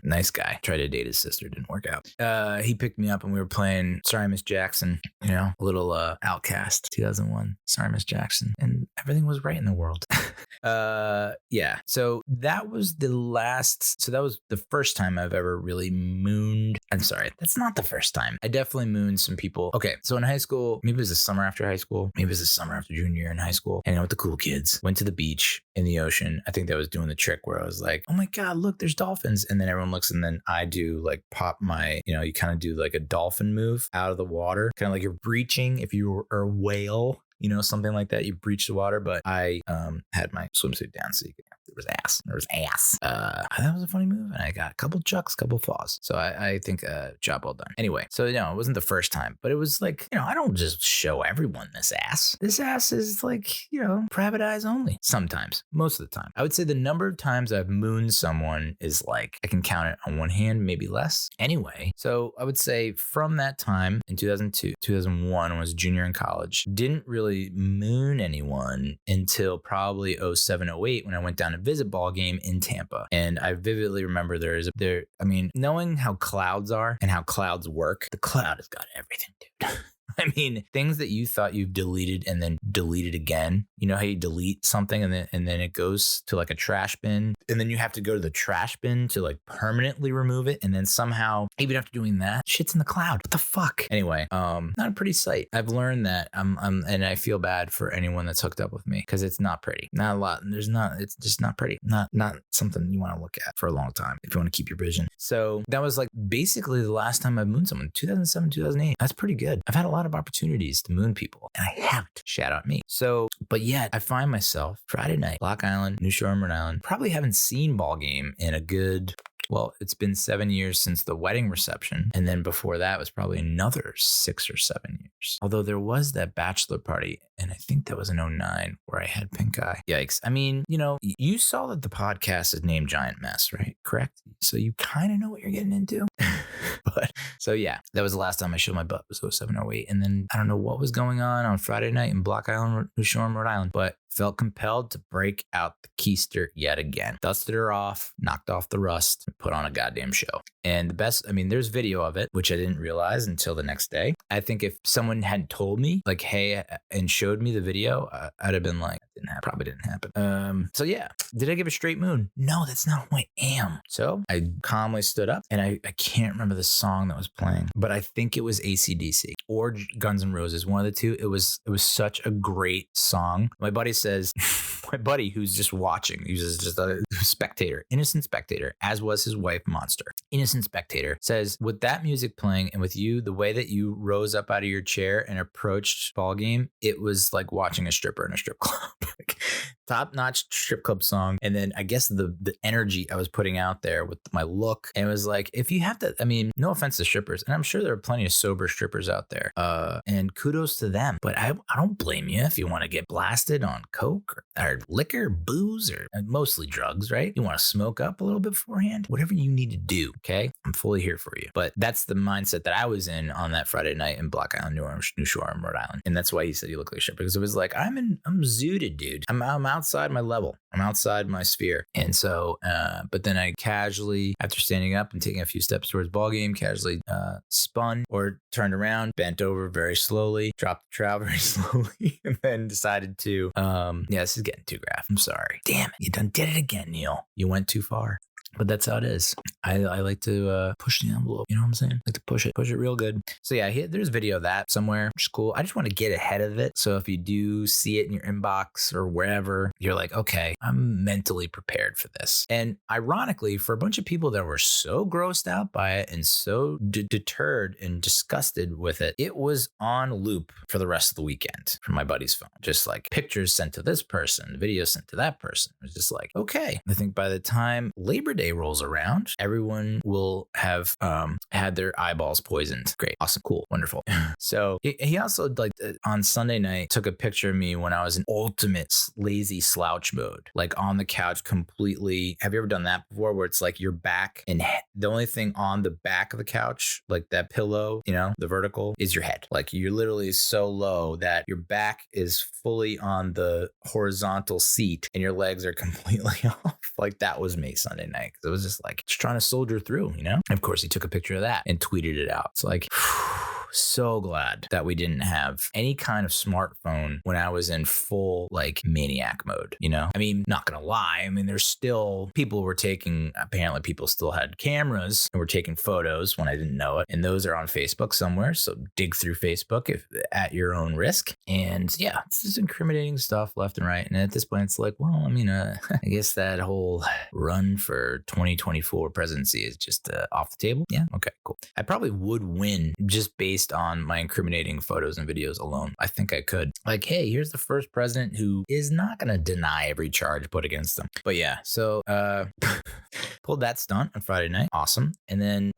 Nice guy. Tried to date his sister, didn't work out. He picked me up, and we were playing Sorry Miss Jackson, a little Outcast 2001 Sorry Miss Jackson, and everything was right in the world. Yeah, so that was the first time I've ever really mooned. I'm sorry, that's not the first time. I definitely mooned some people. Okay, so in high school, maybe it was the summer after high school, maybe it was the summer after junior year in high school, hanging out with the cool kids, went to the beach in the ocean. I think that was doing the trick where I was like, oh my God, look, there's dolphins. And then everyone looks, and then I do like pop my, you kind of do like a dolphin move out of the water, kind of like you're breaching if you were a whale. Something like that. You breach the water, but I had my swimsuit down, so there was ass. That was a funny move, and I got a couple chucks, couple falls. So I think job well done. Anyway, so it wasn't the first time, but it was like, I don't just show everyone this ass. This ass is like, private eyes only. Sometimes, most of the time. I would say the number of times I've mooned someone is like, I can count it on one hand, maybe less. Anyway, so I would say from that time in 2002, 2001, when I was a junior in college, didn't really moon anyone until probably 07, 08 when I went down to visit Ballgame in Tampa. And I vividly remember knowing how clouds are and how clouds work, the cloud has got everything, dude. Things that you thought you've deleted and then deleted again. You know how you delete something and then it goes to like a trash bin, and then you have to go to the trash bin to like permanently remove it. And then somehow, even after doing that, shit's in the cloud. What the fuck? Anyway, not a pretty sight. I've learned that and I feel bad for anyone that's hooked up with me, because it's not pretty. Not a lot. It's just not pretty. Not something you want to look at for a long time if you want to keep your vision. So that was like basically the last time I mooned someone, 2007, 2008. That's pretty good. I've had a lot of opportunities to moon people, and I haven't. Shout out me. So, but yet I find myself Friday night, Block Island, New Shore, Rhode Island. Probably haven't seen Ballgame in a good, well, it's been 7 years since the wedding reception. And then before that was probably another 6 or 7 years. Although there was that bachelor party, and I think that was in 2009 where I had pink eye. Yikes. You saw that the podcast is named Giant Mess, right? Correct? So you kind of know what you're getting into. But so yeah, that was the last time I showed my butt, was 07, 08. And then I don't know what was going on Friday night in Block Island, New Shore, Rhode Island, but felt compelled to break out the keister yet again. Dusted her off, knocked off the rust, and put on a goddamn show. And the best, there's video of it, which I didn't realize until the next day. I think if someone hadn't told me, like, hey, and showed me the video, I'd have been like, probably didn't happen. So yeah, did I give a straight moon? No, that's not who I am. So I calmly stood up, and I can't remember the song that was playing, but I think it was AC/DC or Guns N' Roses, one of the two. It was such a great song. My buddy says, my buddy who's just watching, he's just innocent spectator, as was his wife, Monster. Innocent spectator says, with that music playing and with you, the way that you rose up out of your chair and approached Ballgame, it was like watching a stripper in a strip club. Top-notch strip club song. And then I guess the energy I was putting out there with my look, and it was like, if you have to, I mean, no offense to strippers, and I'm sure there are plenty of sober strippers out there, and kudos to them, but I don't blame you if you want to get blasted on coke or liquor, booze, or mostly drugs, right? You want to smoke up a little bit beforehand, whatever you need to do, okay? I'm fully here for you. But that's the mindset that I was in on that Friday night in Block Island, New Shore, Rhode Island. And that's why he said you look like a stripper, because it was like, I'm zooted, dude. I'm outside my level. I'm outside my sphere. And so, but then I casually, after standing up and taking a few steps towards Ballgame, casually spun or turned around, bent over very slowly, dropped the trowel very slowly, and then decided to, this is getting too graphic. I'm sorry. Damn it. You done did it again, Neal. You went too far. But that's how it is. I like to push the envelope. You know what I'm saying? I like to push it real good. So yeah, there's video of that somewhere, which is cool. I just want to get ahead of it. So if you do see it in your inbox or wherever, you're like, okay, I'm mentally prepared for this. And ironically, for a bunch of people that were so grossed out by it and so deterred and disgusted with it, it was on loop for the rest of the weekend from my buddy's phone. Just like pictures sent to this person, videos sent to that person. It was just like, okay. I think by the time Labor Day rolls around, everyone will have had their eyeballs poisoned. Great. Awesome. Cool. Wonderful. So he also, like, on Sunday night, took a picture of me when I was in ultimate lazy slouch mode, like on the couch completely. Have you ever done that before, where it's like your back and the only thing on the back of the couch, like that pillow, you know, the vertical, is your head. Like you're literally so low that your back is fully on the horizontal seat and your legs are completely off. Like that was me Sunday night. Because it was just like, just trying to soldier through, you know? And of course, he took a picture of that and tweeted it out. It's like, so glad that we didn't have any kind of smartphone when I was in full like maniac mode, you know? I mean, not gonna lie. I mean, there's still apparently people still had cameras and were taking photos when I didn't know it. And those are on Facebook somewhere. So dig through Facebook if at your own risk. And yeah, it's just incriminating stuff left and right. And at this point, it's like, well, I mean, I guess that whole run for 2024 presidency is just off the table. Yeah. Okay, cool. I probably would win just based on my incriminating photos and videos alone. I think I could. Like, hey, here's the first president who is not going to deny every charge put against them. But yeah, so pulled that stunt on Friday night. Awesome. And then,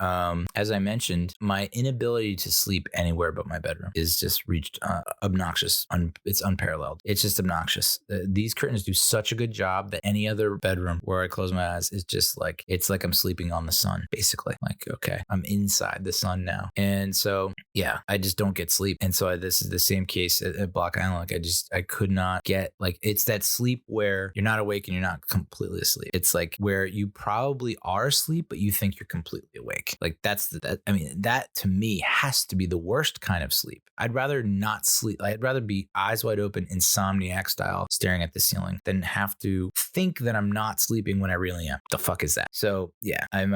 as I mentioned, my inability to sleep anywhere but my bedroom is just reached obnoxious. It's unparalleled. It's just obnoxious. These curtains do such a good job that any other bedroom where I close my eyes is just like, it's like I'm sleeping on the sun, basically. Like, okay, I'm inside the sun now. And so, yeah, I just don't get sleep. And so this is the same case at Block Island. Like I could not get, like, it's that sleep where you're not awake and you're not completely asleep. It's like where you probably are asleep, but you think you're completely awake. Like that to me has to be the worst kind of sleep. I'd rather not sleep. I'd rather be eyes wide open, insomniac style, staring at the ceiling than have to think that I'm not sleeping when I really am. The fuck is that? So yeah, I'm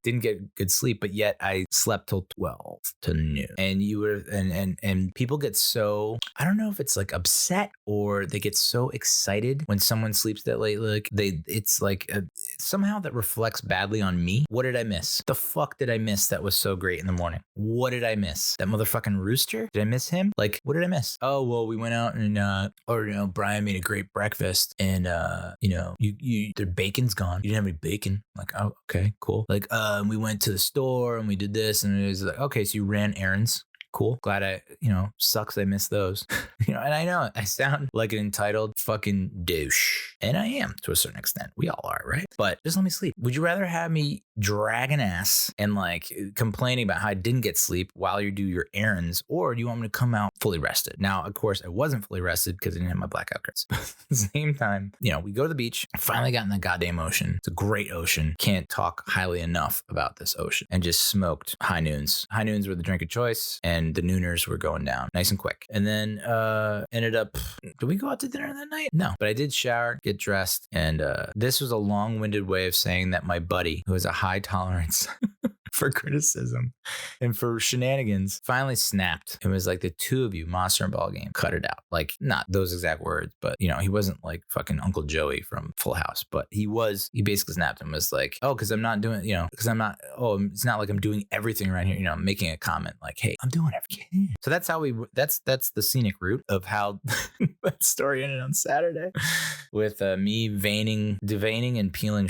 didn't get good sleep, but yet I slept till 12 to noon. And and people get so, I don't know if it's like upset or they get so excited when someone sleeps that late. Like it's like somehow that reflects badly on me. What did I miss? The fuck did I miss that was so great in the morning? What did I miss? That motherfucking rooster? Did I miss him? Like, what did I miss? Oh, well, we went out and Brian made a great breakfast and their bacon's gone. You didn't have any bacon. Like, oh, okay, cool. Like, we went to the store and we did this, and it was like, okay, so you ran errands. Cool. Glad sucks I missed those. And I know I sound like an entitled fucking douche. And I am to a certain extent. We all are, right? But just let me sleep. Would you rather have me drag an ass and like complaining about how I didn't get sleep while you do your errands? Or do you want me to come out fully rested? Now, of course, I wasn't fully rested because I didn't have my blackout curtains. At the same time, we go to the beach. I finally got in the goddamn ocean. It's a great ocean. Can't talk highly enough about this ocean. And just smoked high noons. High noons were the drink of choice. And the nooners were going down nice and quick. And then ended up, did we go out to dinner that night? No, but I did shower, get dressed. And this was a long-winded way of saying that my buddy, who has a high tolerance for criticism and for shenanigans finally snapped. It was like the two of you, Monster and Ballgame, cut it out. Like not those exact words, but you know, he wasn't like fucking Uncle Joey from Full House, but he basically snapped and was like, oh, because I'm not doing, you know, because I'm not, oh, it's not like I'm doing everything around here, you know, making a comment like, hey, I'm doing everything. So that's how that's the scenic route of how that story ended on Saturday with me deveining and peeling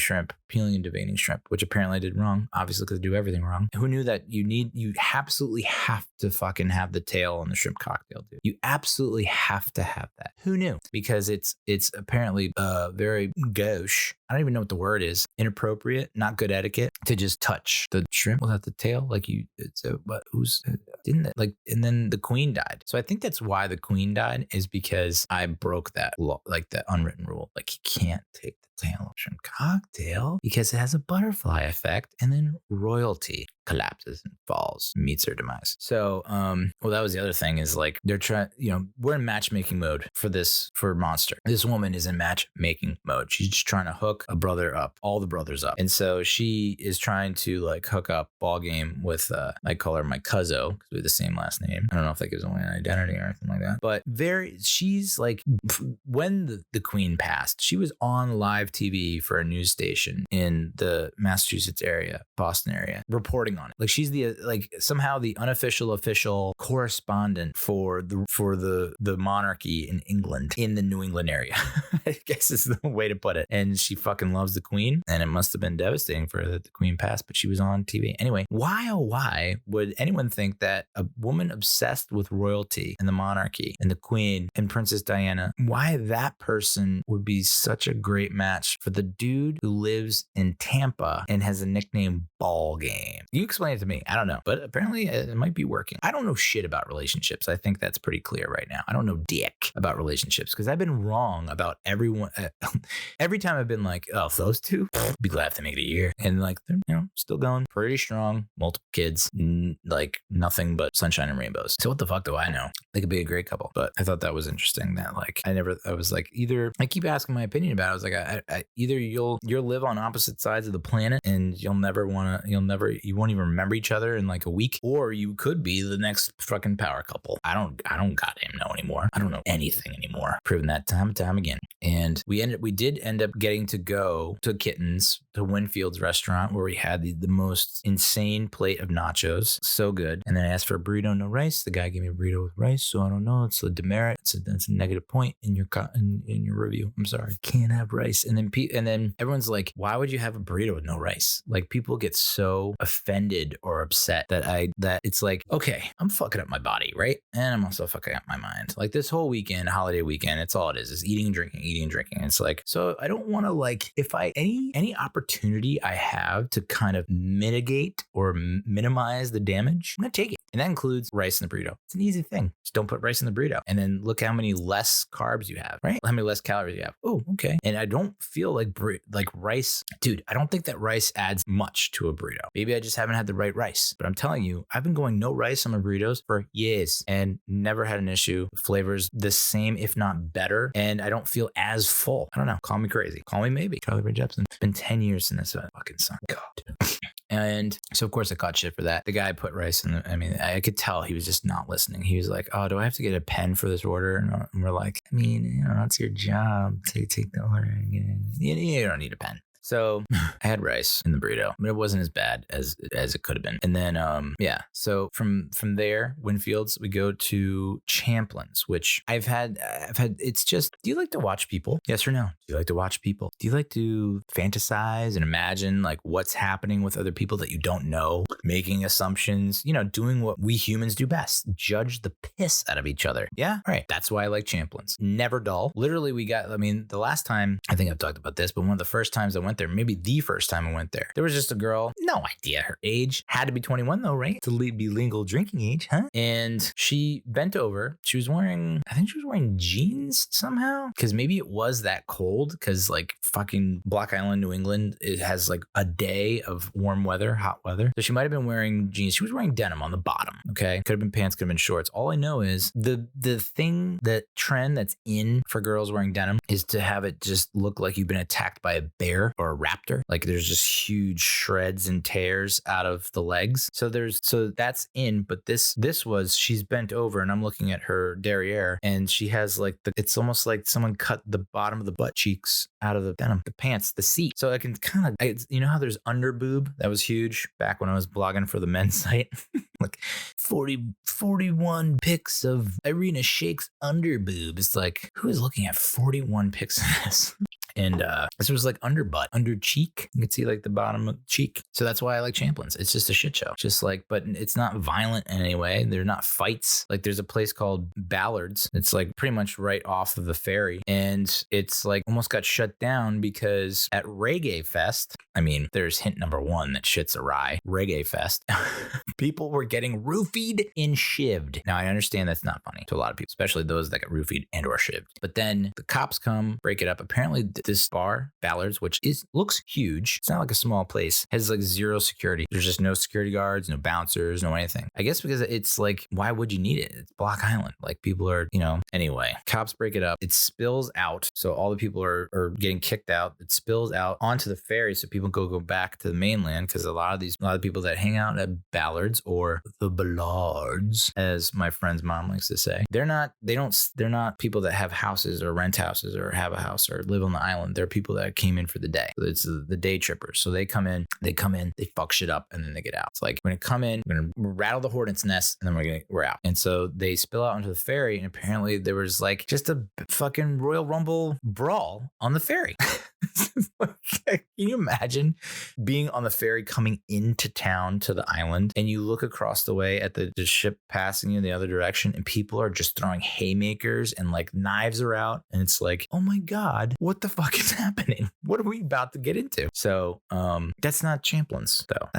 and deveining shrimp, which apparently I did wrong, obviously because I do everything wrong. Who knew that you absolutely have to fucking have the tail on the shrimp cocktail, dude? You absolutely have to have that. Who knew? Because it's apparently very gauche. I don't even know what the word is. Inappropriate, not good etiquette to just touch the shrimp without the tail. Like but didn't it? Like, and then the queen died. So I think that's why the queen died, is because I broke that law, like that unwritten rule. Like you can't take the tail of shrimp cocktail because it has a butterfly effect, and then royalty collapses and falls, meets her demise. So, well, that was the other thing, is like they're trying, you know, we're in matchmaking mode for Monster. This woman is in matchmaking mode. She's just trying to hook a brother up, all the brothers up. And so she is trying to like hook up Ballgame with, I call her my cuzzo because we have the same last name. I don't know if that gives away an identity or anything like that, but she's like, when the queen passed, she was on live TV for a news station in the Massachusetts area, Boston area, reporting on it. Like she's somehow the unofficial official correspondent for the monarchy in England, in the New England area. I guess is the way to put it. And she fucking loves the queen, and it must have been devastating for her that the queen passed, but she was on TV. Anyway, why would anyone think that a woman obsessed with royalty and the monarchy and the queen and Princess Diana, why that person would be such a great match for the dude who lives in Tampa and has a nickname Ballgame? You explain it to me. I don't know, but apparently it might be working. I don't know shit about relationships. I think that's pretty clear right now. I don't know dick about relationships because I've been wrong about everyone. Every time I've been like, oh, those two, be glad to make it a year. And like, they're, you know, still going pretty strong, multiple kids, like nothing but sunshine and rainbows. So what the fuck do I know? They could be a great couple. But I thought that was interesting that like, I was like, either I keep asking my opinion about it. I was like, either you'll live on opposite sides of the planet and you won't even remember each other in like a week, or you could be the next fucking power couple. I don't goddamn know anymore. I don't know anything anymore. Proven that time and time again. And we did end up getting to go to Kittens, to Winfield's restaurant, where we had the most insane plate of nachos. So good. And then I asked for a burrito, no rice. The guy gave me a burrito with rice. So I don't know. It's a demerit. It's a negative point in your review. I'm sorry. Can't have rice. And then everyone's like, why would you have a burrito with no rice? Like people get so offended or upset that it's like, okay, I'm fucking up my body, right? And I'm also fucking up my mind. Like this whole weekend, holiday weekend, it's all it is eating and drinking. And it's like, so I don't want to like, if any opportunity I have to kind of mitigate or minimize the damage, I'm going to take it. And that includes rice in the burrito. It's an easy thing. Just don't put rice in the burrito. And then look how many less carbs you have, right? How many less calories you have. Oh, okay. And I don't feel like rice. Dude, I don't think that rice adds much to a burrito. Maybe I just haven't had the right rice. But I'm telling you, I've been going no rice on my burritos for years and never had an issue. The flavor's the same, if not better. And I don't feel as full. I don't know. Call me crazy. Call me maybe. Charlie Ray Jepsen. It's been 10 years since this fucking song. God. And so, of course, I caught shit for that. The guy put rice in I could tell he was just not listening. He was like, oh, do I have to get a pen for this order? And we're like, I mean, you know, it's your job to take the order. You don't need a pen. So I had rice in the burrito, but it wasn't as bad as it could have been. And then, yeah. So from there, Winfield's, we go to Champlin's, which I've had, it's just, do you like to watch people? Yes or no? Do you like to watch people? Do you like to fantasize and imagine like what's happening with other people that you don't know, making assumptions, you know, doing what we humans do best, judge the piss out of each other. Yeah. All right. That's why I like Champlin's. Never dull. Literally, the last time, I think I've talked about this, but one of the first times I went there, maybe the first time I went there was just a girl, no idea her age, had to be 21 though, right? To be legal drinking age, huh? And she bent over. I think she was wearing jeans somehow, because maybe it was that cold, because like fucking Block Island, New England, it has like a day of warm weather, hot weather. So she might have been wearing jeans. She was wearing denim on the bottom. Okay. Could have been pants, could have been shorts. All I know is the trend that's in for girls wearing denim is to have it just look like you've been attacked by a bear or a raptor. Like there's just huge shreds and tears out of the legs. So that's in, but she's bent over and I'm looking at her derriere and she has like it's almost like someone cut the bottom of the butt cheeks out of the denim, the pants, the seat. So I can kind of, you know how there's under boob? That was huge back when I was blogging for the men's site. Like 41 pics of Irina Shaykh's under boob. It's like, who is looking at 41 pics of this? And this was like under butt, under cheek. You can see like the bottom of the cheek. So that's why I like Champlins. It's just a shit show. Just like, but it's not violent in any way. They're not fights. Like there's a place called Ballards. It's like pretty much right off of the ferry. And it's like almost got shut down because at Reggae Fest, I mean, there's hint number one that shit's awry. Reggae Fest. People were getting roofied and shivved. Now I understand that's not funny to a lot of people, especially those that get roofied and or shivved. But then the cops come, break it up. Apparently this bar, Ballards, which looks huge. It's not like a small place, has like zero security. There's just no security guards, no bouncers, no anything. I guess because it's like, why would you need it? It's Block Island. Like people are, anyway, cops break it up. It spills out. So all the people are getting kicked out. It spills out onto the ferry. So people go back to the mainland because a lot of people that hang out at Ballards or the Ballards, as my friend's mom likes to say, they're not people that have houses or rent houses or have a house or live on the island. They're people that came in for the day. So it's the day trippers. So they come in, they fuck shit up, and then they get out. It's like, we're gonna come in, we're gonna rattle the hornet's nest, and then we're out. And so they spill out onto the ferry, and apparently there was like just a fucking Royal Rumble brawl on the ferry. Can you imagine being on the ferry coming into town to the island, and you look across the way at the ship passing you in the other direction, and people are just throwing haymakers and like knives are out, and it's like, oh my God, what the fuck is happening? What are we about to get into? So that's not Champlins though.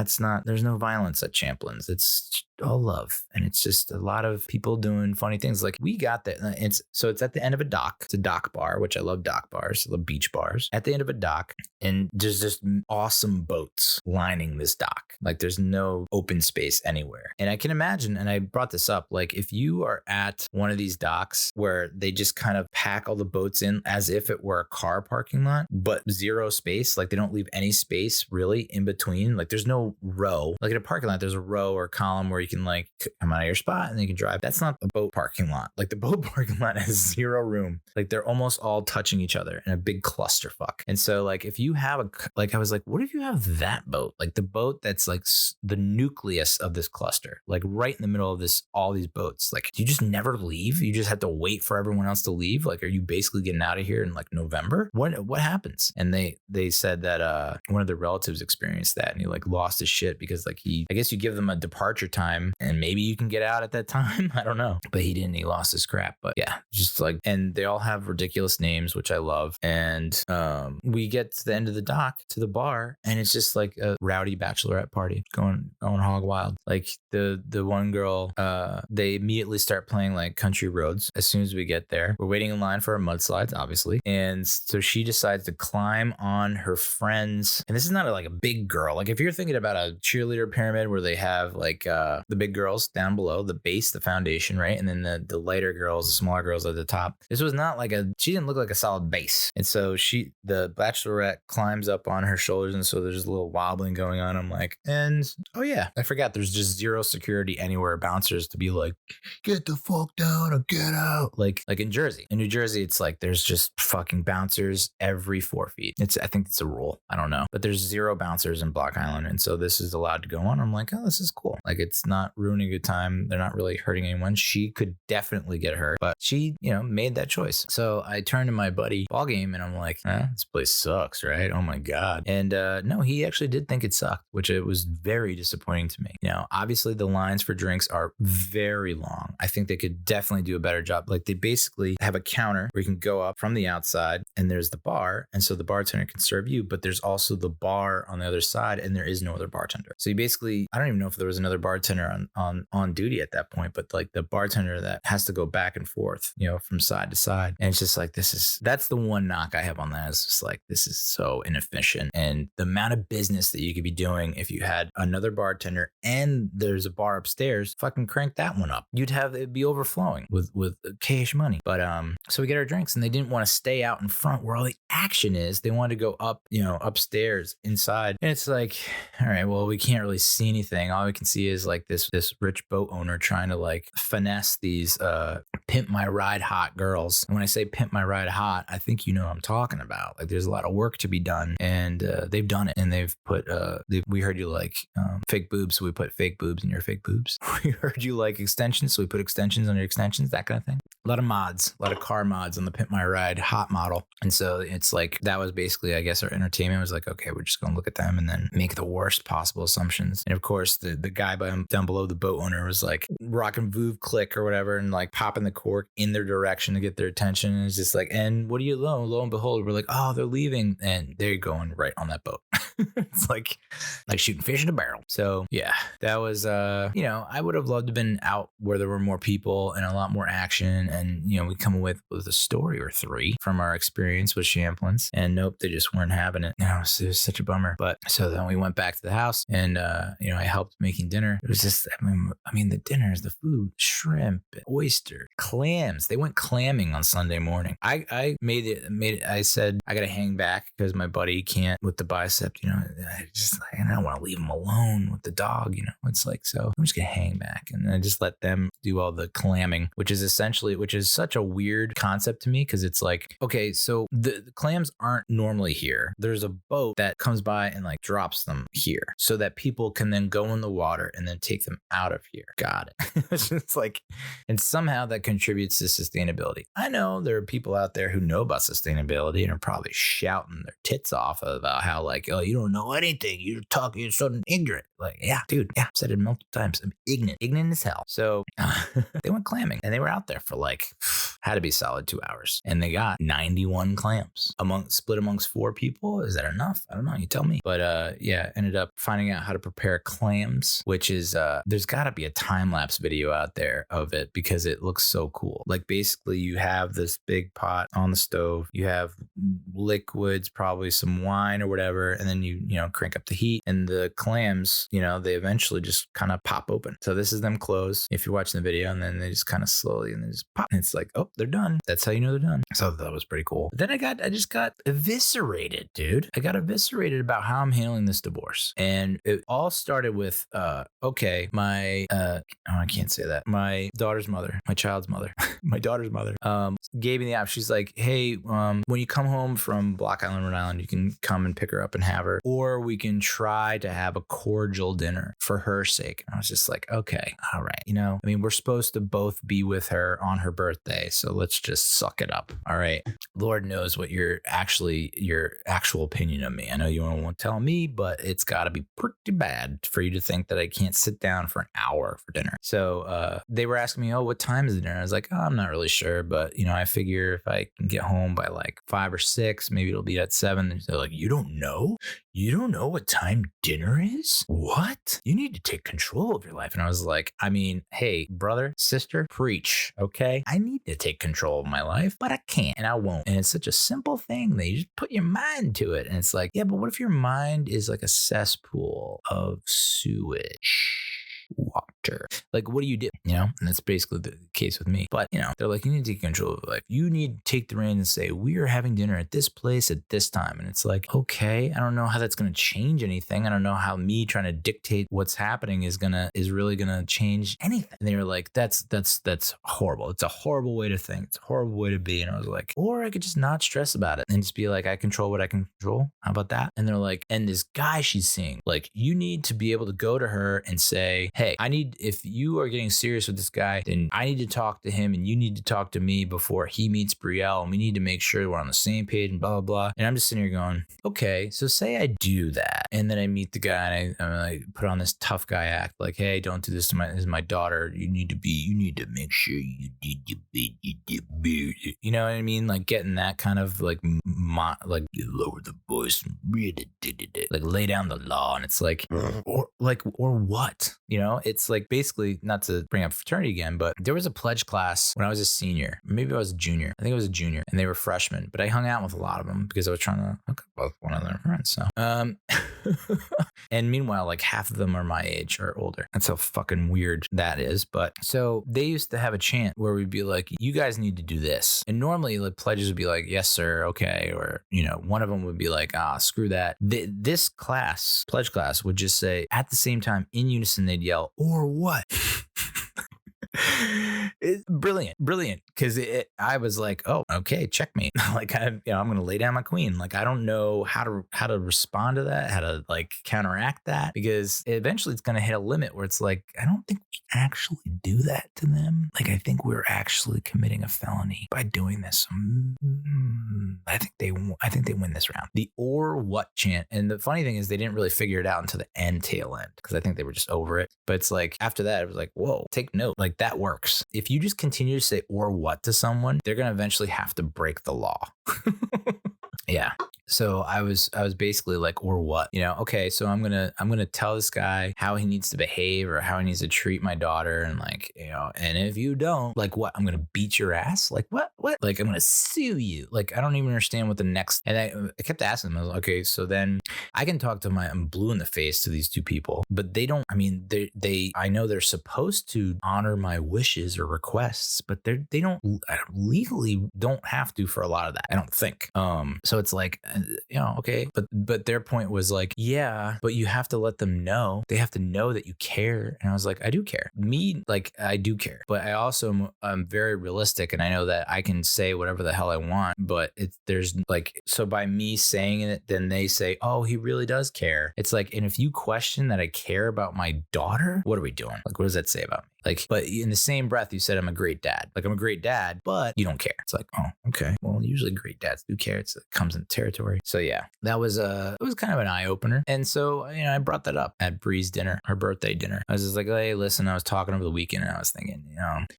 There's no violence at Champlins. It's all love, and it's just a lot of people doing funny things. Like we got that. It's at the end of a dock. It's a dock bar, which I love. Dock bars, I love beach bars. At the end of a dock, and there's just awesome boats lining this dock. Like there's no open space anywhere. And I can imagine, and I brought this up, like if you are at one of these docks where they just kind of pack all the boats in as if it were a car parking lot, but zero space, like they don't leave any space really in between. Like there's no row. Like at a parking lot, there's a row or column where you can like come out of your spot and you can drive. That's not a boat parking lot. Like the boat parking lot has zero room. Like they're almost all touching each other in a big clusterfuck. And so like if you have I was like, what if you have that boat? Like the boat that's like the nucleus of this cluster, like right in the middle of all these boats. Like, do you just never leave? You just have to wait for everyone else to leave? Like, are you basically getting out of here in like November? What happens? And they said that one of their relatives experienced that, and he like lost his shit because like I guess you give them a departure time and maybe you can get out at that time. I don't know, but he didn't. He lost his crap. But yeah, just like, and they all have ridiculous names, which I love. And we get to the end of the dock to the bar, and it's just like a rowdy bachelorette party going hog wild. Like the one girl, they immediately start playing like Country Roads as soon as we get there. We're waiting in line for our mudslides, obviously, and so she decides to climb on her friends. And this is not like a big girl. Like if you're thinking about a cheerleader pyramid where they have like the big girls down below, the base, the foundation, right, and then the lighter girls, the smaller girls at the top. This was not like she didn't look like a solid base. And so the bachelorette climbs up on her shoulders, and so there's a little wobbling going on. I'm like, and oh yeah, I forgot there's just zero security anywhere. Bouncers to be like, get the fuck down or get out. Like in Jersey. In New Jersey, it's like there's just fucking bouncers every 4 feet. I think it's a rule. I don't know. But there's zero bouncers in Block Island. And so this is allowed to go on. I'm like, oh, this is cool. Like it's not ruining a good time. They're not really hurting anyone. She could definitely get hurt, but she, made that choice. So I turned to my buddy Ballgame and I'm like, this place sucks, right? Oh my God. And no, he actually did think it sucked, which it was very disappointing to me. Obviously the lines for drinks are very long. I think they could definitely do a better job. Like they basically have a counter where you can go up from the outside and there's the bar. And so the bartender can serve you, but there's also the bar on the other side and there is no other bartender. So you basically, I don't even know if there was another bartender bartender on duty at that point, but like the bartender that has to go back and forth, from side to side. And it's just like, that's the one knock I have on that. It's just like, this is so inefficient. And the amount of business that you could be doing if you had another bartender and there's a bar upstairs, fucking crank that one up. It'd be overflowing with cash money. But so we get our drinks, and they didn't want to stay out in front where all the action is. They wanted to go up, upstairs inside. And it's like, all right, well, we can't really see anything. All we can see is like this rich boat owner trying to like finesse these pimp my ride hot girls. And when I say pimp my ride hot, I think you know what I'm talking about. Like there's a lot of work to be done, and they've done it. And they've put we heard you like fake boobs, so we put fake boobs in your fake boobs. We heard you like extensions, so we put extensions on your extensions, that kind of thing. A lot of mods, a lot of car mods on the Pimp My Ride hot model. And so it's like, that was basically, I guess, our entertainment was like, okay, we're just going to look at them and then make the worst possible assumptions. And of course, the guy down below, the boat owner, was like rocking Voove Click or whatever and like popping the cork in their direction to get their attention. And it's just like, and what do you know? Lo and behold, we're like, oh, they're leaving. And they're going right on that boat. It's like shooting fish in a barrel. So yeah, that was, I would have loved to have been out where there were more people and a lot more action. And, we come with a story or three from our experience with Champlain's, and nope, they just weren't having it. It was such a bummer. But so then we went back to the house, and, I helped making dinner. It was just, the dinners, the food, shrimp, oyster, clams. They went clamming on Sunday morning. I made it. I said, I got to hang back because my buddy can't with the bicep, I don't want to leave him alone with the dog, it's like, so I'm just going to hang back, and I just let them do all the clamming, which is such a weird concept to me. Cause it's like, okay, so the clams aren't normally here. There's a boat that comes by and like drops them here so that people can then go in the water and then take them out of here. Got it. It's just like, and somehow that contributes to sustainability. I know there are people out there who know about sustainability and are probably shouting their tits off about how like, oh, you don't know anything. You're so ignorant. Like, yeah, dude. Yeah. I've said it multiple times. I'm ignorant as hell. So they went clamming, and they were out there for like, had to be solid 2 hours, and they got 91 clams split amongst 4 people. Is that enough? I don't know. You tell me. But ended up finding out how to prepare clams, which is there's got to be a time lapse video out there of it because it looks so cool. Like basically, you have this big pot on the stove. You have liquids, probably some wine or whatever, and then you crank up the heat, and the clams, they eventually just kind of pop open. So this is them closed if you're watching the video, and then they just kind of slowly and they just pop. And it's like, oh, they're done. That's how you know they're done. So that was pretty cool. But then I just got eviscerated, dude. I got eviscerated about how I'm handling this divorce. And it all started with, I can't say that. My daughter's mother, my child's mother, my daughter's mother, gave me the option. She's like, hey, when you come home from Block Island, Rhode Island, you can come and pick her up and have her, or we can try to have a cordial dinner for her sake. And I was just like, okay, all right. We're supposed to both be with her on her birthday, so let's just suck it up. All right. Lord knows what your actual opinion of me. I know you won't tell me, but it's got to be pretty bad for you to think that I can't sit down for an hour for dinner. So they were asking me, oh, what time is the dinner? I was like, oh, I'm not really sure, but I figure if I can get home by like 5 or 6, maybe it'll be at 7. They're like, you don't know? You don't know what time dinner is? What? You need to take control of your life. And I was like, hey, brother, sister, preach, okay? I need to take control of my life, but I can't and I won't. And it's such a simple thing that you just put your mind to it. And it's like, yeah, but what if your mind is like a cesspool of sewage? Water. Like, what do you do? And that's basically the case with me. But, they're like, you need to take control of your life. You need to take the reins and say, we are having dinner at this place at this time. And it's like, okay, I don't know how that's going to change anything. I don't know how me trying to dictate what's happening is really going to change anything. And they were like, that's horrible. It's a horrible way to think. It's a horrible way to be. And I was like, or I could just not stress about it and just be like, I control what I can control. How about that? And they're like, and this guy she's seeing, like, you need to be able to go to her and say, hey, if you are getting serious with this guy, then I need to talk to him and you need to talk to me before he meets Brielle, and we need to make sure we're on the same page and blah, blah, blah. And I'm just sitting here going, okay, so say I do that. And then I meet the guy and I put on this tough guy act like, hey, don't do this to my daughter. You need to make sure you know what I mean? Like getting that kind of like lower the voice, like lay down the law. And it's like, or what? It's like, like basically, not to bring up fraternity again, but there was a pledge class when I was a senior. Maybe I was a junior. I think I was a junior, and they were freshmen. But I hung out with a lot of them because I was trying to hook up with one of their friends. So, and meanwhile, like half of them are my age or older. That's how fucking weird that is. But so they used to have a chant where we'd be like, "You guys need to do this," and normally like pledges would be like, "Yes, sir, okay," or one of them would be like, "Ah, screw that." This class, pledge class, would just say at the same time in unison they'd yell, "Or what?" It's brilliant because I was like, oh, okay, checkmate. Like I'm gonna lay down my queen. Like I don't know how to respond to that, how to like counteract that, because eventually it's gonna hit a limit where it's like, I don't think we actually do that to them. Like I think we're actually committing a felony by doing this. I think they win this round. The or what chant, and the funny thing is they didn't really figure it out until the tail end because I think they were just over it. But it's like after that it was like, whoa, take note. Like that works. If you just continue to say or what to someone, they're gonna eventually have to break the law. Yeah. So I was basically like, or what? Okay, so I'm gonna tell this guy how he needs to behave or how he needs to treat my daughter, and like, and if you don't, like what? I'm gonna beat your ass? Like what? Like I'm gonna sue you. Like I don't even understand what the next. And I kept asking them. I was like, okay, so then I can talk to I'm blue in the face to these two people, but they don't. I mean, I know they're supposed to honor my wishes or requests, but they don't legally don't have to for a lot of that. I don't think. So it's like, okay, but their point was like, yeah, but you have to let them know. They have to know that you care. And I was like, I do care. I do care, but I also am very realistic, and I know that I can say whatever the hell I want. But there's like, so by me saying it, then they say, oh, he really does care. It's like, and if you question that I care about my daughter, what are we doing? Like, what does that say about me? Like, but in the same breath, you said I'm a great dad. Like, I'm a great dad, but you don't care. It's like, oh, okay. Well, usually great dads do care. It comes in territory. So yeah, it was kind of an eye opener. And so, I brought that up at Bree's dinner, her birthday dinner. I was just like, hey, listen, I was talking over the weekend and I was thinking,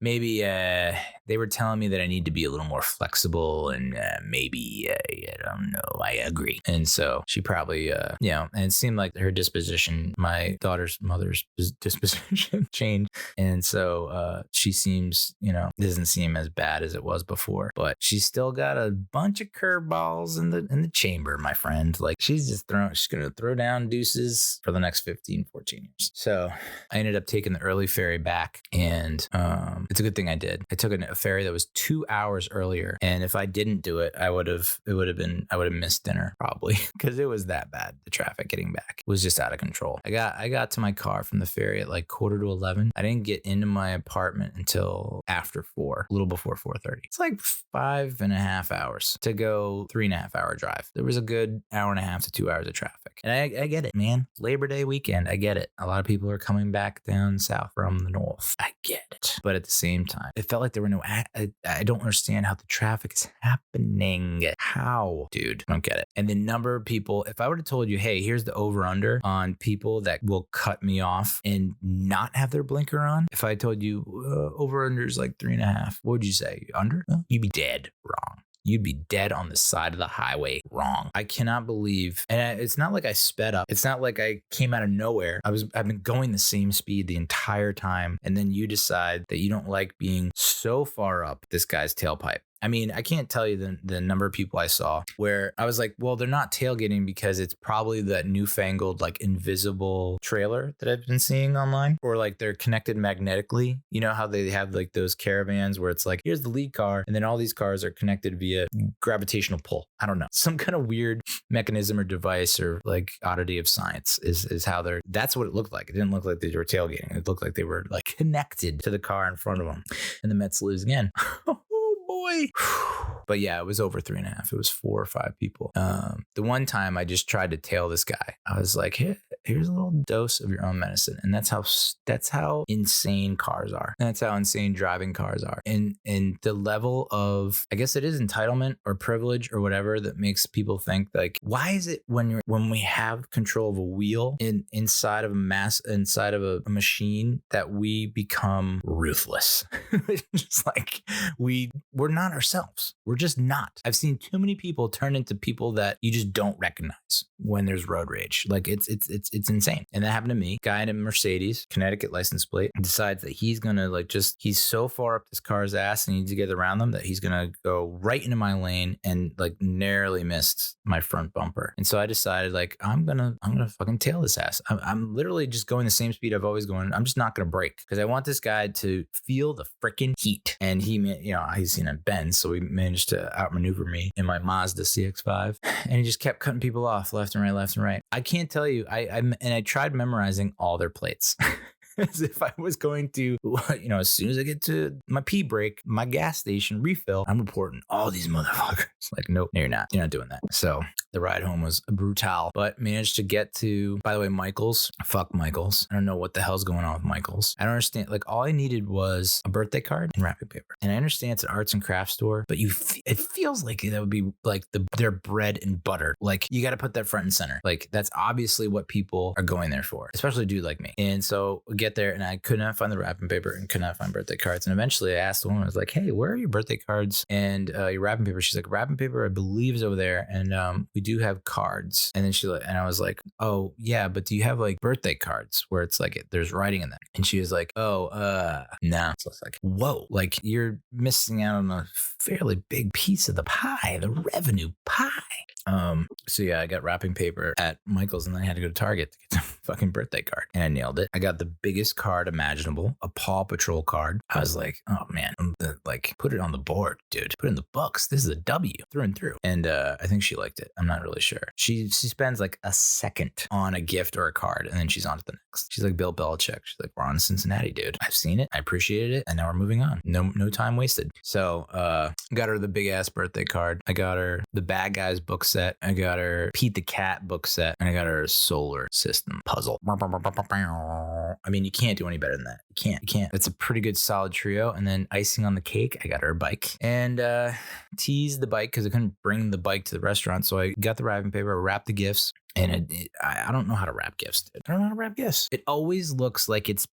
maybe they were telling me that I need to be a little more flexible, and maybe, I don't know, I agree. And so she probably, and it seemed like her disposition, my daughter's mother's disposition changed. And so she seems, doesn't seem as bad as it was before, but she's still got a bunch of curveballs in the chamber, my friend. Like she's going to throw down deuces for the next 15, 14 years. So I ended up taking the early ferry back, and it's a good thing I did. I took a ferry that was 2 hours earlier. And if I didn't do it, I would have missed dinner probably, because it was that bad. The traffic getting back was just out of control. I got to my car from the ferry at like 11:15. I didn't get into my apartment until after 4, a little before 4:30. It's like 5.5 hours to go 3.5 hour drive. There was a good 1.5 to 2 hours of traffic. And I get it, man. Labor Day weekend. I get it. A lot of people are coming back down south from the north. I get it. But at the same time, it felt like there were no, I don't understand how the traffic is happening. How? Dude, I don't get it. And the number of people, if I would have told you, hey, here's the over under on people that will cut me off and not have their blinker on. If I told you over under is like 3.5, what would you say? Under? Well, you'd be dead wrong. You'd be dead on the side of the highway wrong. I cannot believe, and it's not like I sped up. It's not like I came out of nowhere. I've been going the same speed the entire time. And then you decide that you don't like being so far up this guy's tailpipe. I mean, I can't tell you the number of people I saw where I was like, well, they're not tailgating because it's probably that newfangled like invisible trailer that I've been seeing online, or like they're connected magnetically. You know how they have like those caravans where it's like, here's the lead car, and then all these cars are connected via gravitational pull. I don't know, some kind of weird mechanism or device or like oddity of science is how that's what it looked like. It didn't look like they were tailgating. It looked like they were like connected to the car in front of them. And the Mets lose again. Boy. But yeah, it was over 3.5. It was 4 or 5 people. The one time I just tried to tail this guy. I was like, here's a little dose of your own medicine. And that's how insane cars are. And that's how insane driving cars are. And the level of, I guess it is entitlement or privilege or whatever that makes people think like, why is it when we have control of a wheel inside of a machine that we become ruthless? Just like we're not ourselves. We're just not. I've seen too many people turn into people that you just don't recognize when there's road rage. Like it's it's insane. And that happened to me. Guy in a Mercedes, Connecticut license plate, decides that he's gonna he's so far up this car's ass and he needs to get around them that he's gonna go right into my lane and like narrowly missed my front bumper. And so I decided like I'm gonna fucking tail this ass. I'm literally just going the same speed I've always gone. I'm just not gonna brake because I want this guy to feel the freaking heat. And he, he's in a Benz, so he managed to outmaneuver me in my Mazda CX-5, and he just kept cutting people off left and right. I can't tell you. I tried memorizing all their plates. As if I was going to, as soon as I get to my pee break, my gas station refill, I'm reporting all these motherfuckers. Like, nope, no, you're not. You're not doing that. So the ride home was brutal, but managed to get to, by the way, Michael's. Fuck Michael's. I don't know what the hell's going on with Michael's. I don't understand. Like, all I needed was a birthday card and wrapping paper. And I understand it's an arts and crafts store, but it feels like that would be like their bread and butter. Like, you got to put that front and center. Like, that's obviously what people are going there for, especially a dude like me. And so get there and I could not find the wrapping paper and could not find birthday cards. And eventually I asked the woman, I was like, hey, where are your birthday cards and your wrapping paper? She's like, wrapping paper, I believe, is over there. And we do have cards. And then and I was like, oh yeah, but do you have like birthday cards where it's like there's writing in them? And she was like, oh, no. So it's like, whoa, like you're missing out on a fairly big piece of the pie, the revenue pie. So yeah, I got wrapping paper at Michael's and then I had to go to Target to get some fucking birthday card. And I nailed it. I got the biggest card imaginable, a Paw Patrol card. I was like, oh man, put it on the board, dude. Put it in the books. This is a W through and through. And I think she liked it. I'm not really sure. She spends like a second on a gift or a card and then she's on to the next. She's like Bill Belichick. She's like, we're on to Cincinnati, dude. I've seen it. I appreciated it. And now we're moving on. No time wasted. So got her the big ass birthday card. I got her the Bad Guys book set. I got her Pete the Cat book set. And I got her a solar system puzzle. I mean, you can't do any better than that. You can't. It's a pretty good solid trio. And then icing on the cake, I got her a bike and teased the bike because I couldn't bring the bike to the restaurant. So I got the wrapping paper, wrapped the gifts. And I don't know how to wrap gifts. I don't know how to wrap gifts. It always looks like it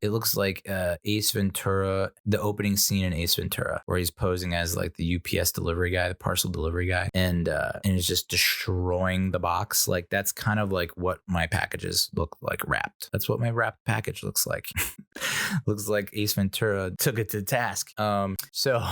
looks like Ace Ventura, the opening scene in Ace Ventura, where he's posing as like the UPS delivery guy, the parcel delivery guy, and is just destroying the box. Like that's kind of like what my packages look like wrapped. That's what my wrapped package looks like. Looks like Ace Ventura took it to task. So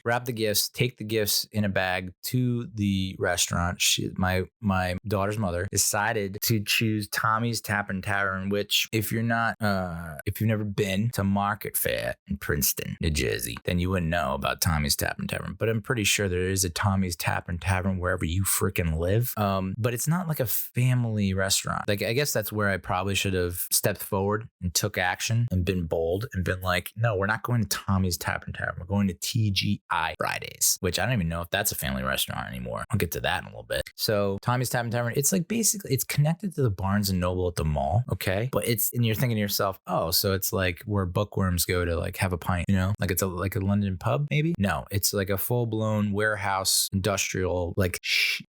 wrap the gifts, take the gifts in a bag to the restaurant. My daughter's mother decided to choose Tommy's Tap and Tavern, which if you've never been to Market Fair in Princeton, New Jersey, then you wouldn't know about Tommy's Tap and Tavern. But I'm pretty sure there is a Tommy's Tap and Tavern wherever you freaking live. But it's not like a family restaurant. Like, I guess that's where I probably should have stepped forward and took action and been bold and been like, no, we're not going to Tommy's Tap and Tavern. We're going to TGI Fridays, which I don't even know if that's a family restaurant anymore. I'll get to that in a little bit. So Tommy's Tap and Tavern, it's like basically it's connected to the Barnes and Noble at the mall. Okay. But and you're thinking to yourself, oh, so it's like where bookworms go to like have a pint, like it's like a London pub, maybe? No, it's like a full blown warehouse, industrial, like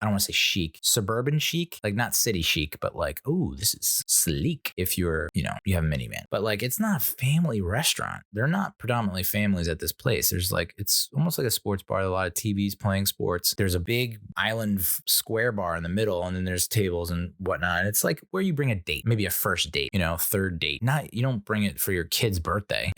I don't want to say chic, suburban chic, like not city chic, but like, oh, this is sleek if you're, you have a minivan. But like, it's not a family restaurant. They're not predominantly families at this place. There's like, it's almost like a sports bar. A lot of TVs playing sports. There's a big island square bar in the middle, and then there's tables and whatnot. And it's like where you bring a date, maybe a first date, third date. You don't bring it for your kid's birthday.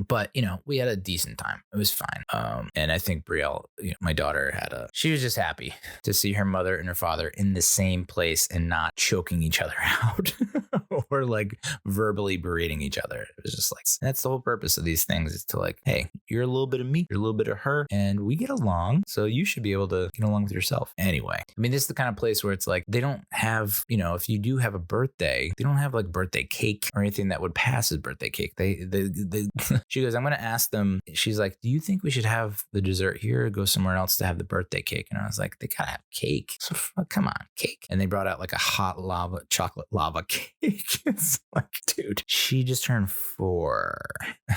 But we had a decent time. It was fine. And I think Brielle, my daughter, she was just happy to see her mother and her father in the same place and not choking each other out or like verbally berating each other. It was just like, that's the whole purpose of these things, is to like, hey, you're a little bit of me, you're a little bit of her, and we get along. So you should be able to get along with yourself. Anyway, I mean, this is the kind of place where it's like, they don't have, if you do have a birthday, they don't have like birthday cake or anything that would pass as birthday cake. They she goes, I'm going to ask them. She's like, do you think we should have the dessert here or go somewhere else to have the birthday cake? And I was like, they gotta have cake. So come on, cake. And they brought out like a hot chocolate lava cake. It's like, dude, she just turned 4.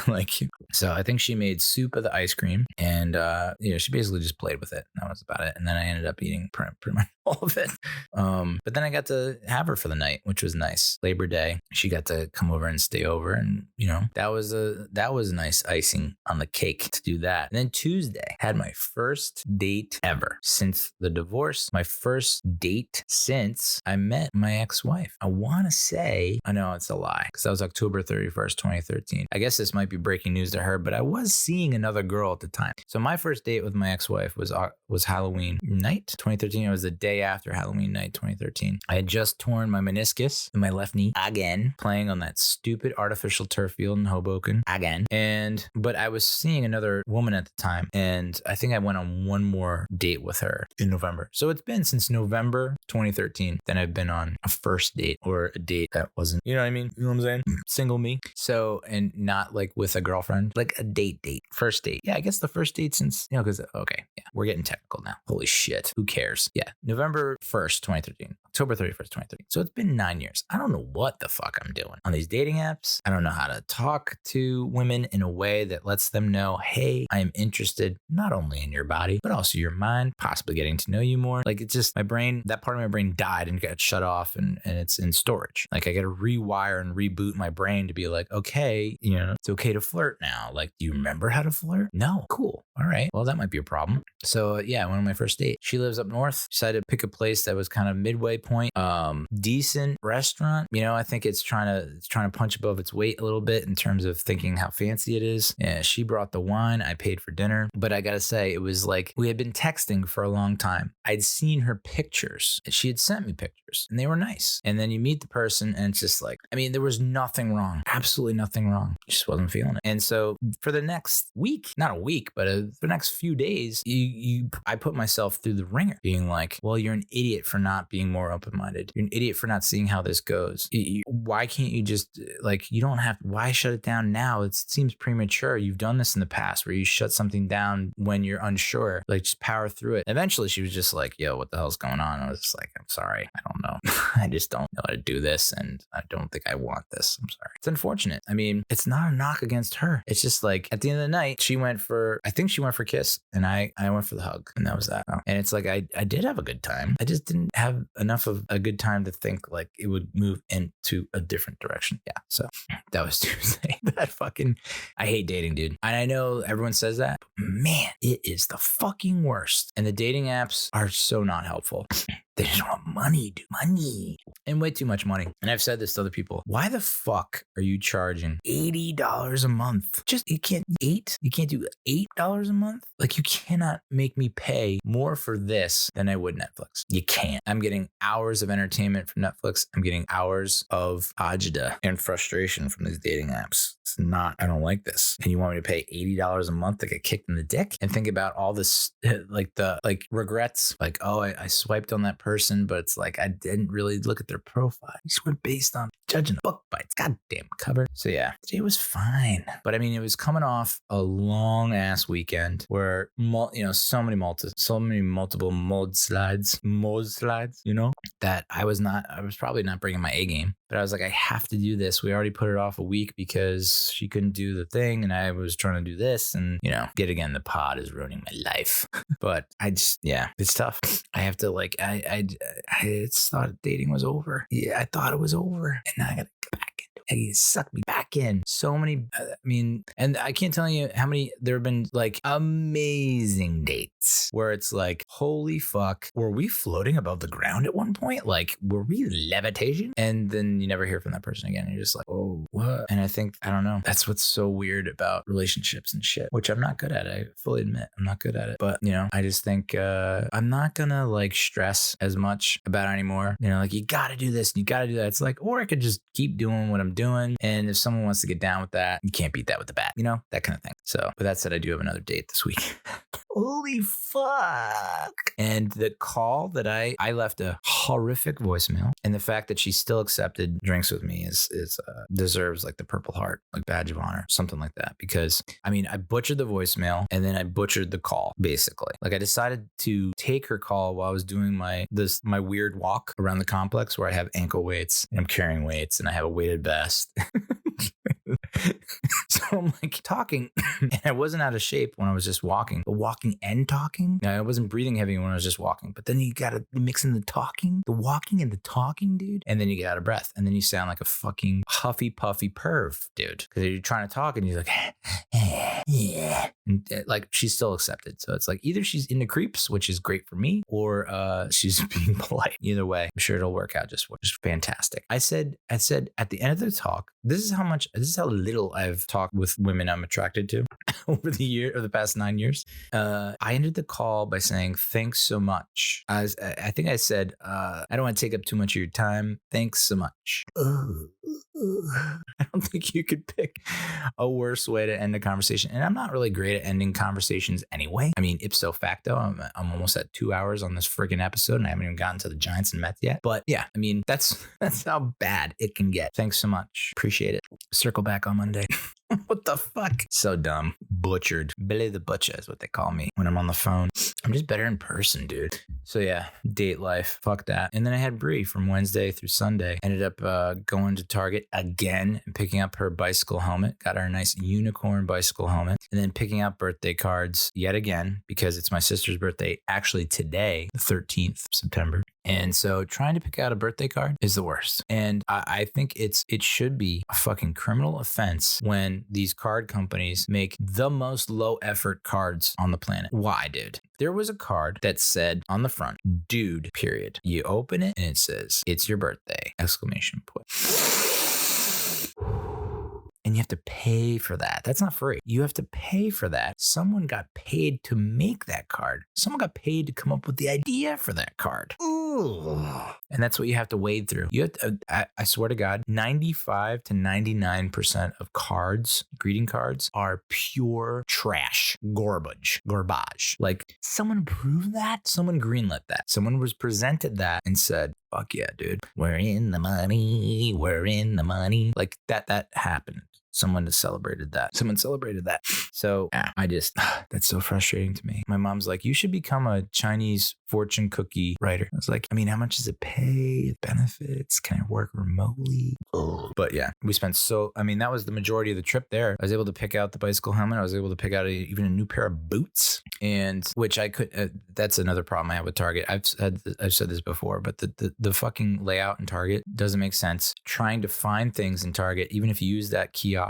Like, so I think she made soup of the ice cream, and she basically just played with it. That was about it. And then I ended up eating pretty much all of it. But then I got to have her for the night, which was nice. Labor Day, she got to come over and stay over, and that was nice icing on the cake to do that. And then Tuesday, had my first date ever since the divorce. My first date since I met my ex-wife. I want to say, I know it's a lie, because that was October 31st, 2013. I guess this might be breaking news to her, but I was seeing another girl at the time. So my first date with my ex-wife was Halloween night 2013. It was the day after Halloween night 2013. I had just torn my meniscus in my left knee again, playing on that stupid artificial turf field in Hoboken again. But I was seeing another woman at the time, and I think I went on one more date with her in November. So it's been since November 2013 that I've been on a first date, or a date that wasn't, you know what I mean? You know what I'm saying? Single me. So, and not like with a girlfriend, like a date, first date. Yeah, I guess the first date since, because, okay, yeah, we're getting technical now. Holy shit. Who cares? Yeah. November 1st, 2013. October 31st, 2013. So it's been 9 years. I don't know what the fuck I'm doing on these dating apps. I don't know how to talk to women in a way that lets them know, hey, I am interested not only in your body, but also your mind, possibly getting to know you more. Like, it's just my brain, that part of my brain died and got shut off, and it's in storage. Like, I got to rewire and reboot my brain to be like, okay, it's okay to flirt now. Like, do you remember how to flirt? No. Cool. All right. Well, that might be a problem. So yeah, I went on my first date. She lives up north. Decided to pick a place that was kind of midway point. Decent restaurant. I think it's trying to punch above its weight a little bit in terms of thinking how fancy it is. Yeah, she brought the wine. I paid for dinner. But I gotta say, it was like we had been texting for a long time. I'd seen her pictures, and she had sent me pictures, and they were nice. And then you meet the person, and it's just like, there was nothing wrong. Absolutely nothing wrong. Just wasn't feeling it. And so for the next week, not a week, but the next few days, I put myself through the ringer, being like, well, you're an idiot for not being more open-minded. You're an idiot for not seeing how this goes. Why can't you just, you don't have, why shut it down now? It seems premature. You've done this in the past where you shut something down when you're unsure, just power through it. Eventually she was just like, yo, what the hell's going on? I was just like, I'm sorry. I don't know. I just don't know how to do this, and I don't think I want this. I'm sorry. It's unfortunate. It's not a knock against her. It's just like, at the end of the night, I think she went for a kiss, and I went for the hug, and that was that. And it's like, I did have a good time. I just didn't have enough of a good time to think like it would move into a different direction. Yeah. So that was Tuesday. I hate dating, dude. And I know everyone says that, but man, it is the fucking worst. And the dating apps are so not helpful. They just want money, dude. Money. And way too much money. And I've said this to other people. Why the fuck are you charging $80 a month? You can't do $8 a month? Like, you cannot make me pay more for this than I would Netflix. You can't. I'm getting hours of entertainment from Netflix. I'm getting hours of agita and frustration from these dating apps. It's not, I don't like this. And you want me to pay $80 a month to get kicked in the dick? And think about all this, regrets. Like, oh, I swiped on that person, but it's like, I didn't really look at their profile. You just went based on judging a book by its goddamn cover. So yeah, it was fine. But it was coming off a long ass weekend where, so many multiple mudslides, that I was probably not bringing my A game. But I was like, I have to do this. We already put it off a week because she couldn't do the thing, and I was trying to do this, and yet again, the pod is ruining my life. But it's tough. I have to I thought dating was over. Yeah, I thought it was over, and now I gotta get back into it. He sucked me back in. So many, and I can't tell you how many there have been amazing dates where it's like, holy fuck, were we floating above the ground at one point? Like, were we levitating? And then you never hear from that person again. You're just like, oh, what? And I don't know. That's what's so weird about relationships and shit, which I'm not good at. I fully admit I'm not good at it. But, I just think I'm not gonna stress as much about it anymore. You gotta do this and you gotta do that. It's like, or I could just keep doing what I'm doing. And if someone wants to get down with that, you can't beat that with the bat, that kind of thing. So with that said, I do have another date this week. Holy fuck. And the call that I left a horrific voicemail. And the fact that she still accepted drinks with me is deserves like the Purple Heart, like badge of honor, something like that. Because I mean, I butchered the voicemail and then I butchered the call, basically. Like I decided to take her call while I was doing my weird walk around the complex where I have ankle weights and I'm carrying weights and I have a weighted vest. So I'm like talking and I wasn't out of shape when I was just walking, but walking and talking. I wasn't breathing heavy when I was just walking, but then you got to mix in the talking, the walking and the talking, dude. And then you get out of breath and then you sound like a fucking huffy puffy perv, dude. Cause you're trying to talk and you're like, yeah. And like she's still accepted. So it's like either she's into creeps, which is great for me, or she's being polite. Either way, I'm sure it'll work out just fantastic. I said at the end of the talk, this is how little I've talked with women I'm attracted to over the past 9 years. I ended the call by saying, thanks so much. I think I said, I don't want to take up too much of your time. Thanks so much. I don't think you could pick a worse way to end a conversation. And I'm not really great at ending conversations anyway. I mean, ipso facto, I'm almost at 2 hours on this friggin' episode and I haven't even gotten to the Giants and Mets yet. But yeah, I mean, that's how bad it can get. Thanks so much. Appreciate it. Circle back on Monday. What the fuck? So dumb. Butchered. Billy the Butcher is what they call me when I'm on the phone. I'm just better in person, dude. So yeah, date life. Fuck that. And then I had Bree from Wednesday through Sunday. Ended up going to Target again and picking up her bicycle helmet. Got her a nice unicorn bicycle helmet. And then picking up birthday cards yet again because it's my sister's birthday actually today, the 13th of September. And so trying to pick out a birthday card is the worst. And I think it should be a fucking criminal offense when these card companies make the most low effort cards on the planet. Why, dude? There was a card that said on the front, dude, period. You open it and it says, it's your birthday, exclamation point. And you have to pay for that. That's not free. You have to pay for that. Someone got paid to make that card. Someone got paid to come up with the idea for that card. Ooh. And that's what you have to wade through. You have to, I swear to God, 95 to 99% of cards, greeting cards, are pure trash. Garbage. Like, someone approved that? Someone greenlit that. Someone was presented that and said, fuck yeah, dude. We're in the money. Like, that happened. Someone celebrated that. So that's so frustrating to me. My mom's like, you should become a Chinese fortune cookie writer. I was like, I mean, how much does it pay? Benefits? Can I work remotely? Oh. But yeah, that was the majority of the trip there. I was able to pick out the bicycle helmet. I was able to pick out even a new pair of boots, and which I could, that's another problem I have with Target. I've said this before, but the fucking layout in Target doesn't make sense. Trying to find things in Target, even if you use that kiosk,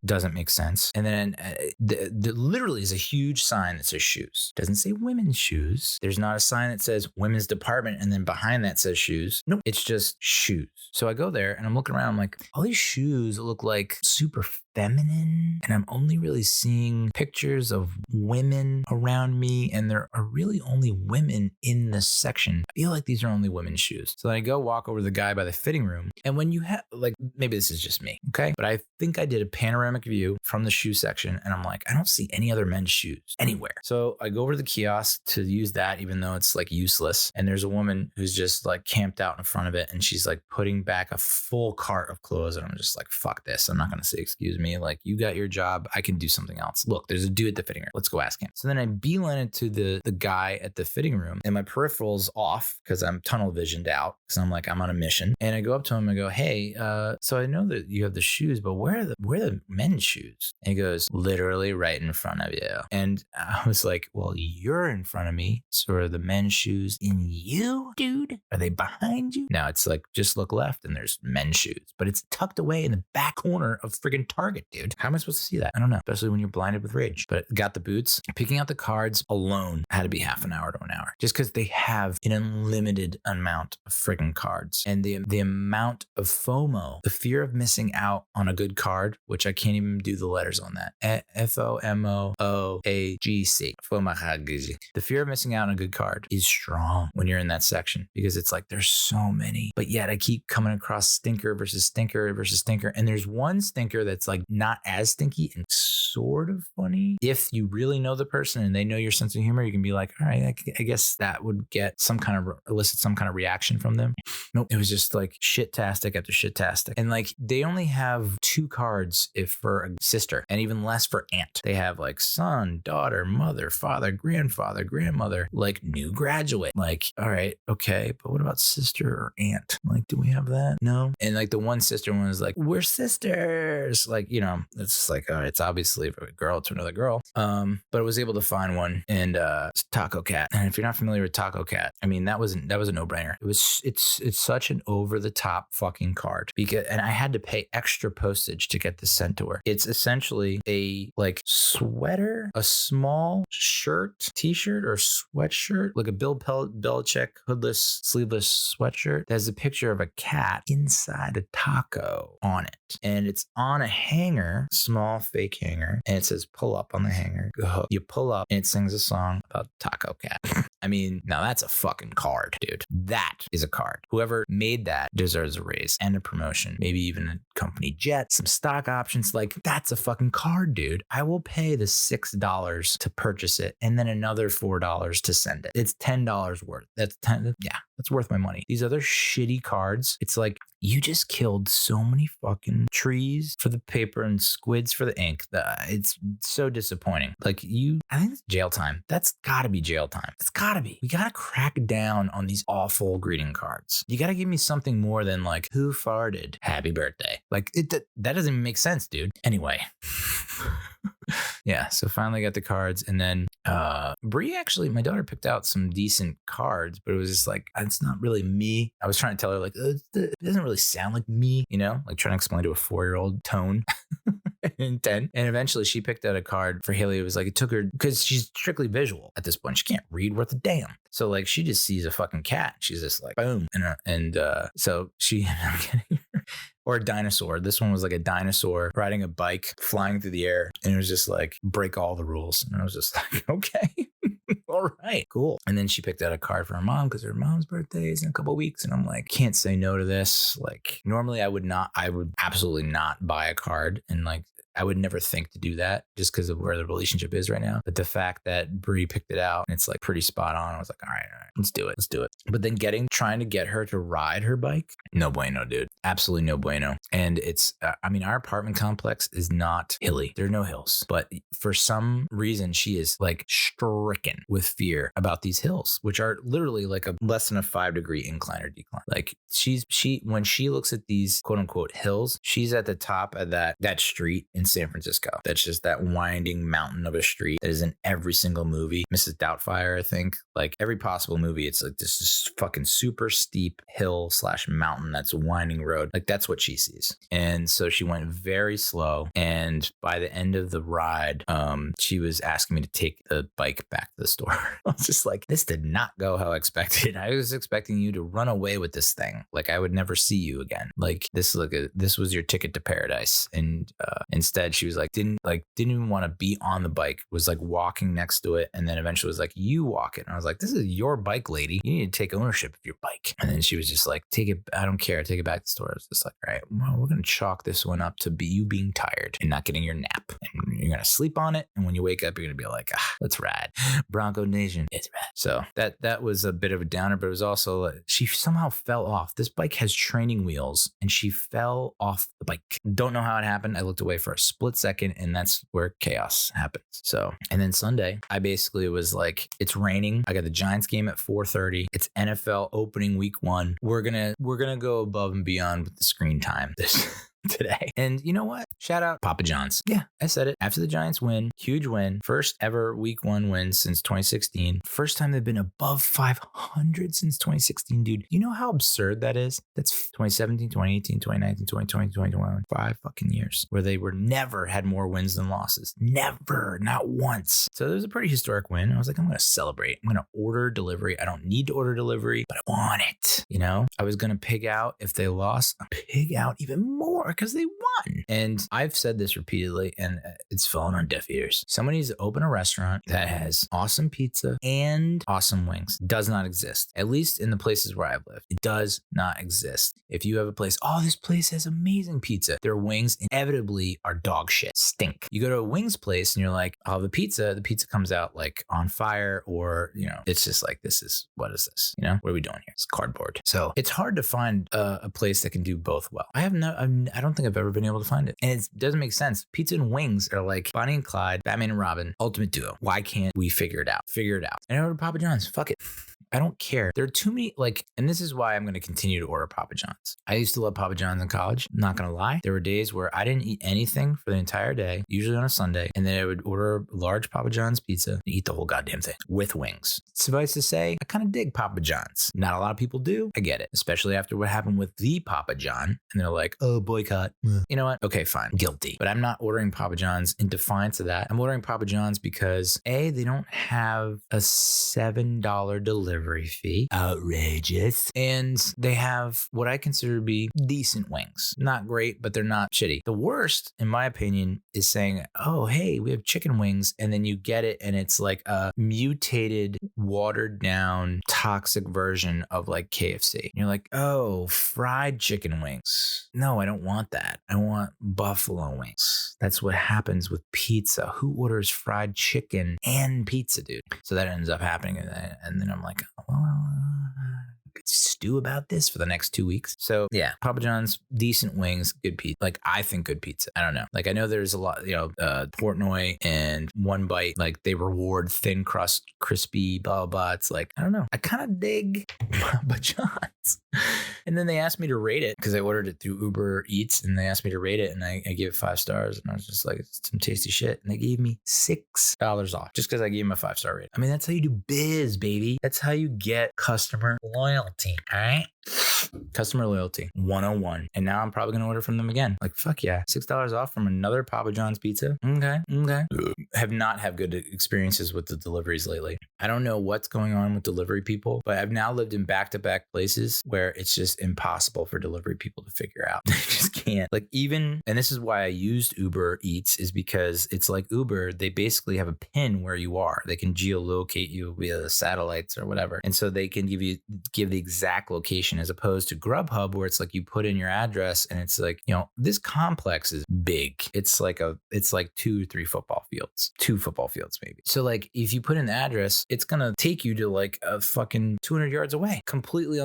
doesn't make sense. And then there literally is a huge sign that says shoes. Doesn't say women's shoes. There's not a sign that says women's department and then behind that says shoes. Nope, it's just shoes. So I go there and I'm looking around. I'm like, all these shoes look like super feminine, and I'm only really seeing pictures of women around me, and there are really only women in this section. I feel like these are only women's shoes. So then I go walk over to the guy by the fitting room, and when you have, like, maybe this is just me, okay? But I think I did a panoramic view from the shoe section, and I'm like, I don't see any other men's shoes anywhere. So I go over to the kiosk to use that, even though it's like useless, and there's a woman who's just like camped out in front of it, and she's like putting back a full cart of clothes, and I'm just like, fuck this. I'm not going to say excuse me. Like, you got your job. I can do something else. Look, there's a dude at the fitting room. Let's go ask him. So then I beeline it to the guy at the fitting room, and my peripheral's off because I'm tunnel visioned out because I'm like, I'm on a mission. And I go up to him and go, hey, so I know that you have the shoes, but where are the men's shoes? And he goes, literally right in front of you. And I was like, well, you're in front of me. So are the men's shoes in you, dude? Are they behind you? No, it's like, just look left and there's men's shoes, but it's tucked away in the back corner of friggin' Target, dude. How am I supposed to see that? I don't know, especially when you're blinded with rage. But got the boots. Picking out the cards alone had to be half an hour to an hour, just because they have an unlimited amount of friggin' cards. And the amount of FOMO, the fear of missing out on a good card, card, which I can't even do the letters on that. FOMOOAGC. The fear of missing out on a good card is strong when you're in that section because it's like there's so many, but yet I keep coming across stinker versus stinker versus stinker. And there's one stinker that's like not as stinky and sort of funny. If you really know the person and they know your sense of humor, you can be like, all right, I guess that would get elicit some kind of reaction from them. Nope. It was just like shit-tastic after shit-tastic. And like they only have 2 cards if for a sister and even less for aunt. They have like son, daughter, mother, father, grandfather, grandmother, like new graduate. Like, all right, okay, but what about sister or aunt? Like, do we have that? No. And like the one sister one was like, we're sisters. Like, you know, it's just like, it's obviously from a girl to another girl. But I was able to find one, and it's Taco Cat. And if you're not familiar with Taco Cat, I mean, that was a no-brainer. It's such an over-the-top fucking card and I had to pay extra postage to get this sent to her. It's essentially a like sweater, a small shirt, t-shirt or sweatshirt, like a Bill Belichick hoodless, sleeveless sweatshirt that has a picture of a cat inside a taco on it. And it's on a hanger, small fake hanger, and it says pull up on the hanger. You pull up and it sings a song about Taco Cat. I mean, now that's a fucking card, dude. That is a card. Whoever made that deserves a raise and a promotion, maybe even a company jet, some stock options. Like, that's a fucking card, dude. I will pay the $6 to purchase it and then another $4 to send it. It's $10 worth. That's worth my money. These other shitty cards, it's like, you just killed so many fucking trees for the paper and squids for the ink. It's so disappointing. Like I think it's jail time. That's gotta be jail time. It's gotta be. We gotta crack down on these awful greeting cards. You gotta give me something more than like, who farted? Happy birthday. Like that doesn't even make sense, dude. Anyway. Yeah, so finally got the cards, and then Bree, actually, my daughter picked out some decent cards, but it was just like, it's not really me. I was trying to tell her like, it doesn't really sound like me, you know, like trying to explain to a 4-year-old tone. And 10. And eventually she picked out a card for Haley. It was like, it took her, because she's strictly visual at this point. She can't read worth a damn. So like she just sees a fucking cat. She's just like, boom. And so she ended up getting her. Or a dinosaur. This one was like a dinosaur riding a bike, flying through the air. And it was just like, break all the rules. And I was just like, okay. All right, cool. And then she picked out a card for her mom because her mom's birthday is in a couple of weeks. And I'm like, can't say no to this. Like normally I would absolutely not buy a card. And like, I would never think to do that just because of where the relationship is right now. But the fact that Bree picked it out and it's like pretty spot on, I was like, all right, let's do it. But then trying to get her to ride her bike, no bueno, dude. Absolutely no bueno. And it's, our apartment complex is not hilly. There are no hills. But for some reason, she is like stricken with fear about these hills, which are literally like a less than a 5-degree incline or decline. Like when she looks at these quote unquote hills, she's at the top of that street in San Francisco. That's just that winding mountain of a street that is in every single movie. Mrs. Doubtfire, I think, like every possible movie, it's like this fucking super steep hill / mountain that's a winding road. Like that's what she sees. And so she went very slow. And by the end of the ride, she was asking me to take the bike back to the store. I was just like, this did not go how I expected. I was expecting you to run away with this thing. Like I would never see you again. Like this was your ticket to paradise. And instead she was like, didn't even want to be on the bike, was like walking next to it. And then eventually was like, you walk it. And I was like, this is your bike, lady. You need to take ownership of your bike. And then she was just like, take it. I don't care. Take it back to the store. I was just like, all right, well, we're going to chalk this one up to you being tired and not getting your nap. And you're going to sleep on it. And when you wake up, you're going to be like, let's ride. Bronco Nation. It's rad. So that was a bit of a downer, but it was also, she somehow fell off. This bike has training wheels and she fell off the bike. Don't know how it happened. I looked away for a split second and that's where chaos happens. So, and then Sunday, I basically was like, it's raining. I got the Giants game at 4:30. It's NFL opening week 1. We're going to go above and beyond with the screen time today. And you know what? Shout out Papa John's. Yeah, I said it. After the Giants win, huge win, first ever week 1 win since 2016. First time they've been above 500 since 2016, dude. You know how absurd that is? That's 2017, 2018, 2019, 2020, 2021, 5 fucking years where they never had more wins than losses. Never, not once. So it was a pretty historic win. I was like, I'm going to celebrate. I'm going to order delivery. I don't need to order delivery, but I want it. You know, I was going to pig out if they lost. I'll pig out even more because they won. fun. And I've said this repeatedly and it's fallen on deaf ears. Someone needs to open a restaurant that has awesome pizza and awesome wings. Does not exist. At least in the places where I've lived. It does not exist. If you have a place, oh, this place has amazing pizza. Their wings inevitably are dog shit. Stink. You go to a wings place and you're like, oh, the pizza comes out like on fire, or, you know, it's just like, what is this? You know, what are we doing here? It's cardboard. So it's hard to find a place that can do both well. I don't think I've ever been able to find it. And it doesn't make sense. Pizza and wings are like Bonnie and Clyde, Batman and Robin, ultimate duo. Why can't we figure it out? And I ordered Papa John's. Fuck it. I don't care. There are too many, and this is why I'm going to continue to order Papa John's. I used to love Papa John's in college. I'm not going to lie. There were days where I didn't eat anything for the entire day, usually on a Sunday, and then I would order a large Papa John's pizza and eat the whole goddamn thing with wings. Suffice to say, I kind of dig Papa John's. Not a lot of people do. I get it, especially after what happened with the Papa John. And they're like, oh, boycott. You know what? Okay, fine. Guilty. But I'm not ordering Papa John's in defiance of that. I'm ordering Papa John's because A, they don't have a $7 delivery fee. Outrageous. And they have what I consider to be decent wings. Not great, but they're not shitty. The worst, in my opinion, is saying, oh, hey, we have chicken wings. And then you get it and it's like a mutated, watered down, toxic version of like KFC. And you're like, oh, fried chicken wings. No, I don't want that. I want buffalo wings. That's what happens with pizza. Who orders fried chicken and pizza, dude? So that ends up happening. And then I'm like, well, stew about this for the next 2 weeks. So yeah, Papa John's, decent wings, good pizza. Like I think good pizza. I don't know. Like I know there's a lot, Portnoy and One Bite, like they reward thin crust, crispy, blah, blah, blah. It's like, I don't know. I kind of dig Papa John's. And then they asked me to rate it because I ordered it through Uber Eats and they asked me to rate it and I gave it 5 stars and I was just like, it's some tasty shit. And they gave me $6 off just because I gave them a 5-star rating. I mean, that's how you do biz, baby. That's how you get customer loyalty. All right. Customer loyalty 101. And now I'm probably going to order from them again. Like, fuck yeah. $6 off from another Papa John's pizza. Okay. Have not had good experiences with the deliveries lately. I don't know what's going on with delivery people, but I've now lived in back-to-back places where it's just impossible for delivery people to figure out. They just can't. Like even, and this is why I used Uber Eats, is because it's like Uber, they basically have a pin where you are. They can geolocate you via the satellites or whatever. And so they can give the exact location, as opposed to Grubhub, where it's like you put in your address and it's like, this complex is big. It's like 2 or 3 football fields, 2 football fields maybe. So like if you put in the address, it's going to take you to like a fucking 200 yards away, completely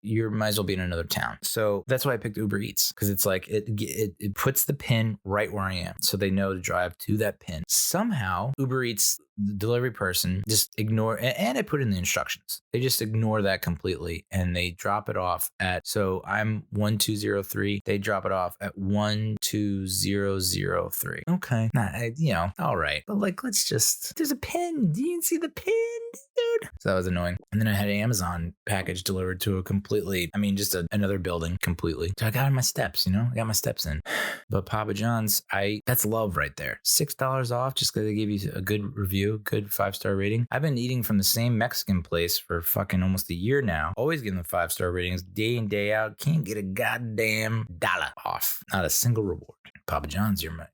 you might as well be in another town. So that's why I picked Uber Eats, because it's like it puts the pin right where I am. So they know to drive to that pin. Somehow Uber Eats, the delivery person, just ignore, and I put in the instructions. They just ignore that completely and they drop it off at, so I'm 1203. They drop it off at 12003. Okay. All right. But like, there's a pin. Do you see the pin, dude? So that was annoying. And then I had an Amazon package delivered to another building completely. So I got in my steps, I got my steps in. But Papa John's, that's love right there. $6 off just because they gave you a good review, good 5-star rating. I've been eating from the same Mexican place for fucking almost a year now. Always giving them 5-star ratings day in, day out. Can't get a goddamn dollar off. Not a single reward. Papa John's, you're my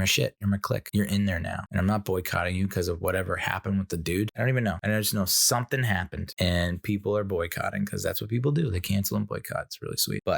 shit. You're my clique. You're in there now. And I'm not boycotting you because of whatever happened with the dude. I don't even know. I just know something happened and people are boycotting because that's what people do. They cancel and boycott. It's really sweet. But